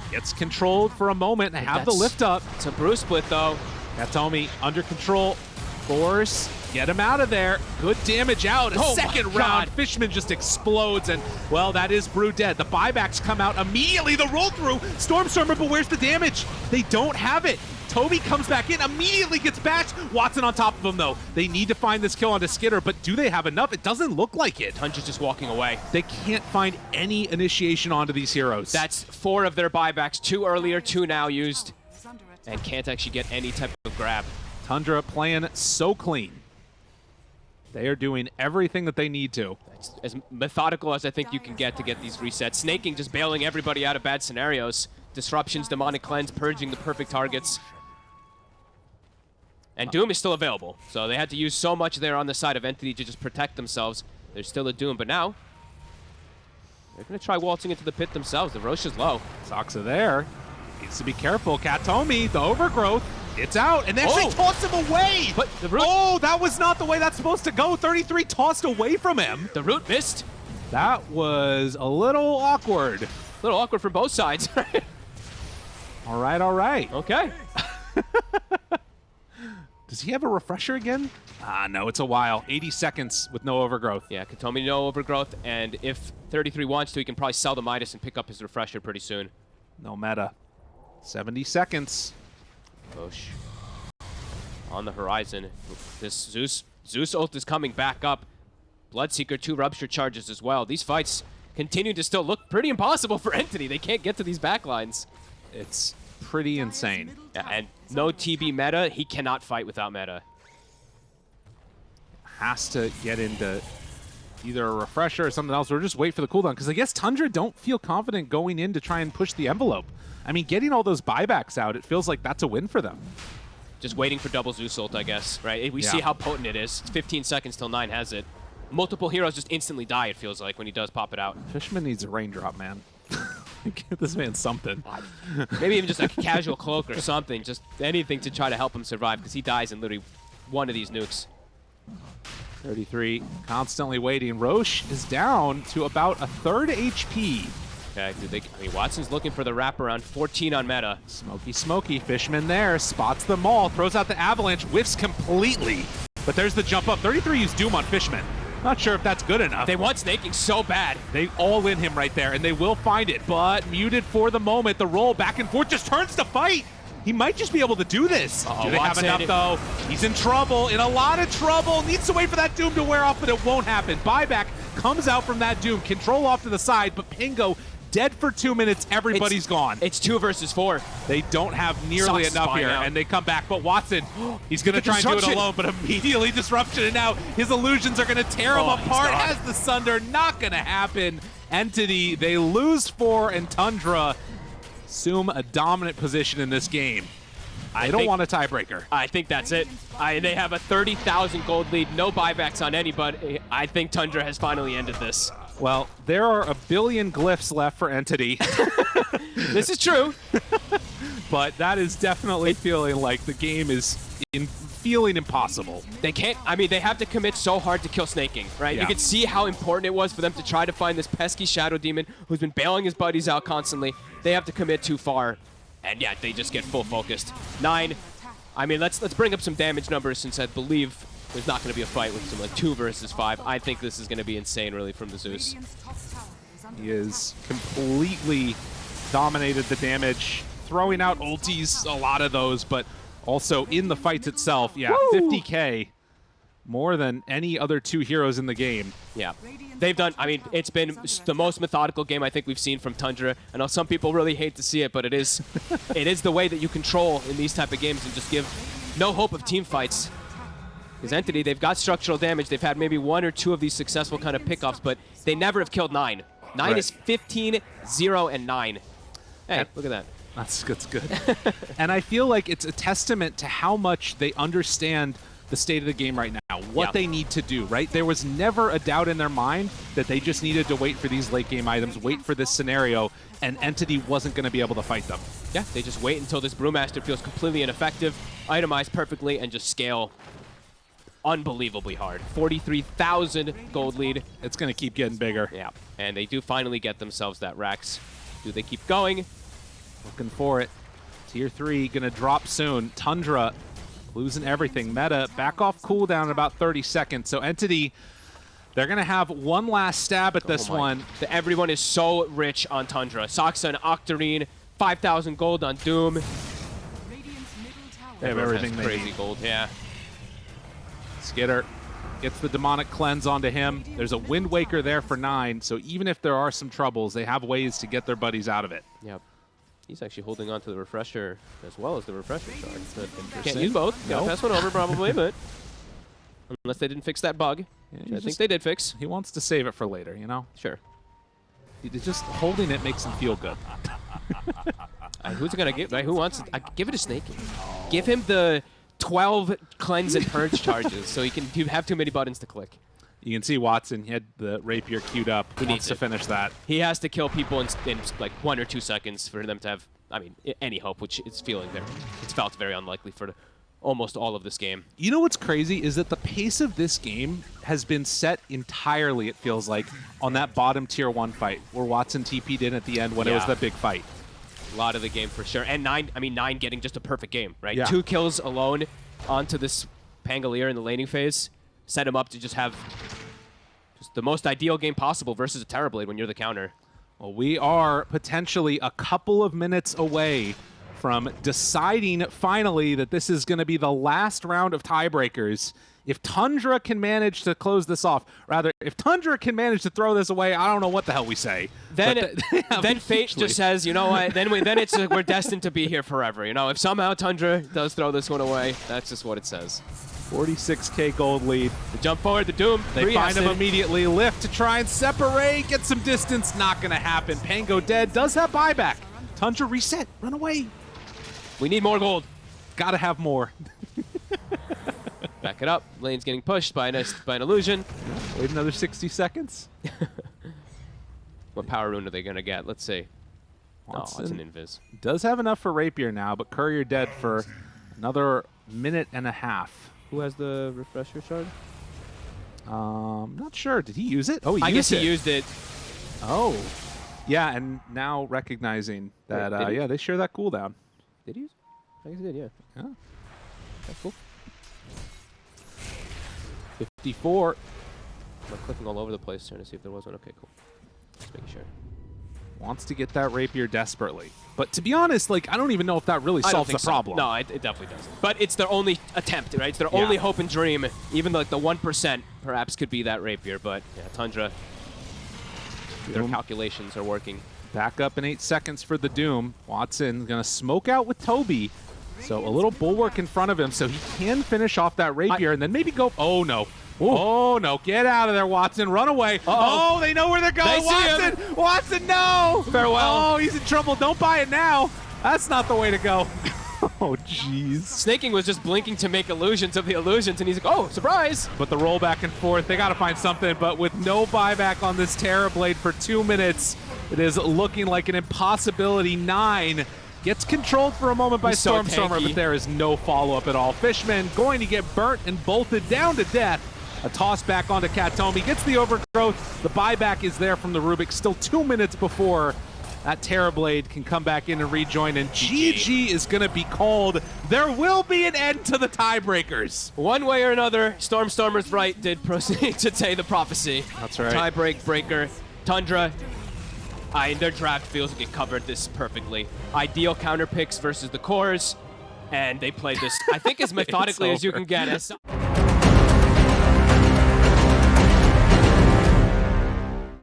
Gets controlled for a moment and have the lift up. It's a brew split though. Katomi under control. Force, get him out of there. Good damage out. A second round. Fishman just explodes, and, well, that is Brew dead. The buybacks come out immediately. The roll through. Stormstormer, but where's the damage? They don't have it. Toby comes back in, immediately gets bashed. Watson on top of him, though. They need to find this kill onto Skitter, but do they have enough? It doesn't look like it. Tundra's just walking away. They can't find any initiation onto these heroes. That's 4 of their buybacks. 2 earlier, 2 now used, and can't actually get any type of grab. Tundra playing so clean. They are doing everything that they need to. It's as methodical as I think you can get to get these resets. Snaking just bailing everybody out of bad scenarios. disruptions, demonic cleanse, purging the perfect targets. And Doom is still available, so they had to use so much there on the side of Entity to just protect themselves. There's still a Doom, but now they're going to try waltzing into the pit themselves. The Rosh is low. Soxa there. Needs to be careful. Katomi, the overgrowth. It's out, and they actually tossed him away. But the root, oh, that was not the way that's supposed to go. 33 tossed away from him. the root missed. That was a little awkward. A little awkward from both sides. All right, all right. Okay. Does he have a refresher again? Ah, no, it's a while. 80 seconds with no overgrowth. Yeah, Katomi no overgrowth, and if 33 wants to, he can probably sell the Midas and pick up his refresher pretty soon. No meta. 70 seconds. Rosh on the horizon. This Zeus ult is coming back up. Bloodseeker 2 rupture charges as well. These fights continue to still look pretty impossible for Entity. They can't get to these backlines. It's pretty insane. Yeah, and no TB meta. He cannot fight without meta. Has to get into either a refresher or something else, or just wait for the cooldown, because I guess Tundra don't feel confident going in to try and push the envelope. I mean, getting all those buybacks out, it feels like that's a win for them. Just waiting for double Zeus ult, I guess, right? We see how potent it is. It's 15 seconds till 9 has it. Multiple heroes just instantly die, it feels like, when he does pop it out. Fishman needs a raindrop, man. Give this man something. Maybe even just a casual cloak or something. Just anything to try to help him survive, because he dies in literally one of these nukes. 33, constantly waiting. Rosh is down to about a third HP. Okay, I mean, Watson's looking for the wraparound. 14 on meta. Smoky. Fishman there, spots them all, throws out the avalanche, whiffs completely. But there's the jump up. 33 used Doom on Fishman. Not sure if that's good enough. They want snaking so bad. They all in him right there, and they will find it, but muted for the moment. The roll back and forth just turns to fight. He might just be able to do this. Do they have enough, though? He's in trouble, in a lot of trouble. Needs to wait for that Doom to wear off, but it won't happen. Buyback comes out from that Doom. Control off to the side, but Pingo dead for 2 minutes. Everybody's gone. It's 2 versus 4. They don't have nearly enough here, and they come back. But Watson, he's going to try and do it alone, but immediately disruption, and now his illusions are going to tear him apart. Has the Sunder, not going to happen. Entity, they lose 4, and Tundra assume a dominant position in this game. I don't want a tiebreaker. I think that's it. They have a 30,000 gold lead, no buybacks on anybody. I think Tundra has finally ended this. Well, there are a billion glyphs left for Entity. This is true. But that is definitely feeling like the game is feeling impossible. They can't, I mean, they have to commit so hard to kill snaking, right? Yeah. You can see how important it was for them to try to find this pesky Shadow Demon who's been bailing his buddies out constantly. They have to commit too far. And yeah, they just get full focused. 9. I mean, let's bring up some damage numbers, since I believe there's not going to be a fight with some like 2 versus 5. I think this is going to be insane, really, from the Zeus. He has completely dominated the damage, throwing out ultis, a lot of those, but also in the fights itself. Yeah, woo! 50k, more than any other 2 heroes in the game. Yeah. They've done, I mean, it's been the most methodical game I think we've seen from Tundra. I know some people really hate to see it, but it is the way that you control in these type of games and just give no hope of team fights. Because Entity, they've got structural damage. They've had maybe 1 or 2 of these successful kind of pickoffs, but they never have killed 9. 9 is 15, 0, and 9. Hey, look at that. That's good. And I feel like it's a testament to how much they understand the state of the game right now, what they need to do, right? There was never a doubt in their mind that they just needed to wait for these late game items, wait for this scenario, and Entity wasn't going to be able to fight them. Yeah, they just wait until this Brewmaster feels completely ineffective, itemized perfectly, and just scale unbelievably hard. 43,000 gold lead. It's going to keep getting bigger. Yeah, and they do finally get themselves that Rax. Do they keep going? Looking for it. Tier 3 going to drop soon. Tundra losing everything. Meta back off cooldown in about 30 seconds. So Entity, they're going to have one last stab at this one. Everyone is so rich on Tundra. Soxa and Octarine, 5,000 gold on Doom. They have everything they crazy need. Gold, yeah. Skitter gets the demonic cleanse onto him. There's a Wind Waker there for 9, so even if there are some troubles, they have ways to get their buddies out of it. Yep. He's actually holding on to the refresher as well as the refresher charge. But can't use both. Gotta pass one over probably, but unless they didn't fix that bug, I think they did fix. He wants to save it for later, you know? Sure. Just holding it makes him feel good. Who's it gonna give? Right? Who wants it? Give it to Snake. Give him the 12 cleanse and purge charges, so he can have too many buttons to click. You can see Watson, he had the rapier queued up. He needs to finish that. He has to kill people in like 1 or 2 seconds for them to have, I mean, any hope, which it's felt very unlikely for almost all of this game. You know what's crazy is that the pace of this game has been set entirely, it feels like, on that bottom tier 1 fight where Watson TP'd in at the end when it was the big fight. A lot of the game for sure. And Nine getting just a perfect game, right? Yeah. 2 kills alone onto this Pangolier in the laning phase. Set him up to just have the most ideal game possible versus a Terrorblade when you're the counter. Well, we are potentially a couple of minutes away from deciding finally that this is going to be the last round of tiebreakers. If Tundra can manage to close this off, rather, if Tundra can manage to throw this away, I don't know what the hell we say. Then fate just says, you know what? Then it's we're destined to be here forever. You know, if somehow Tundra does throw this one away, that's just what it says. 46k gold lead. The jump forward, the Doom. They find him immediately. Lift to try and separate. Get some distance. Not going to happen. Pango dead. Does have buyback. Tundra reset. Run away. We need more gold. Got to have more. Back it up. Lane's getting pushed by an illusion. Wait another 60 seconds. What power rune are they going to get? Let's see. Watson Oh, it's an invis. Does have enough for Rapier now, but Courier dead for another minute and a half. Who has the refresher shard? Not sure. Did he use it? Oh, I guess he used it. Oh. Yeah, and now recognizing that, yeah, they share that cooldown. Did he use it? I guess he did, yeah. Yeah. That's cool. 54. I'm clicking all over the place trying to see if there was one. Okay, cool. Just making sure. Wants to get that Rapier desperately. But to be honest, like, I don't even know if that really solves the problem. No, it definitely doesn't. But it's their only attempt, right? It's their only hope and dream. Even like the 1% perhaps could be that Rapier. But yeah, Tundra, their calculations are working. Back up in 8 seconds for the Doom. Watson gonna smoke out with Toby. So a little bulwark in front of him so he can finish off that Rapier and then maybe go... Oh, no. Ooh. Oh, no. Get out of there, Watson. Run away. Oh, they know where they're going. Watson! Watson, no! Farewell. Oh, he's in trouble. Don't buy it now. That's not the way to go. Oh, jeez. Snaking was just blinking to make illusions of the illusions, and he's like, oh, surprise! But the roll back and forth, they got to find something. But with no buyback on this Terrorblade for 2 minutes, it is looking like an impossibility. 9 gets controlled for a moment by Stormstormer, but there is no follow-up at all. Fishman going to get burnt and bolted down to death. A toss back onto Katomi, gets the overgrowth. The buyback is there from the Rubik, still 2 minutes before that Terrorblade can come back in and rejoin, and GG is going to be called. There will be an end to the tiebreakers. One way or another, Stormstormer's right did proceed to say the prophecy. That's right. Tiebreak breaker. Tundra, their draft feels like it covered this perfectly. Ideal counter picks versus the cores, and they played this, I think, as methodically as you can get.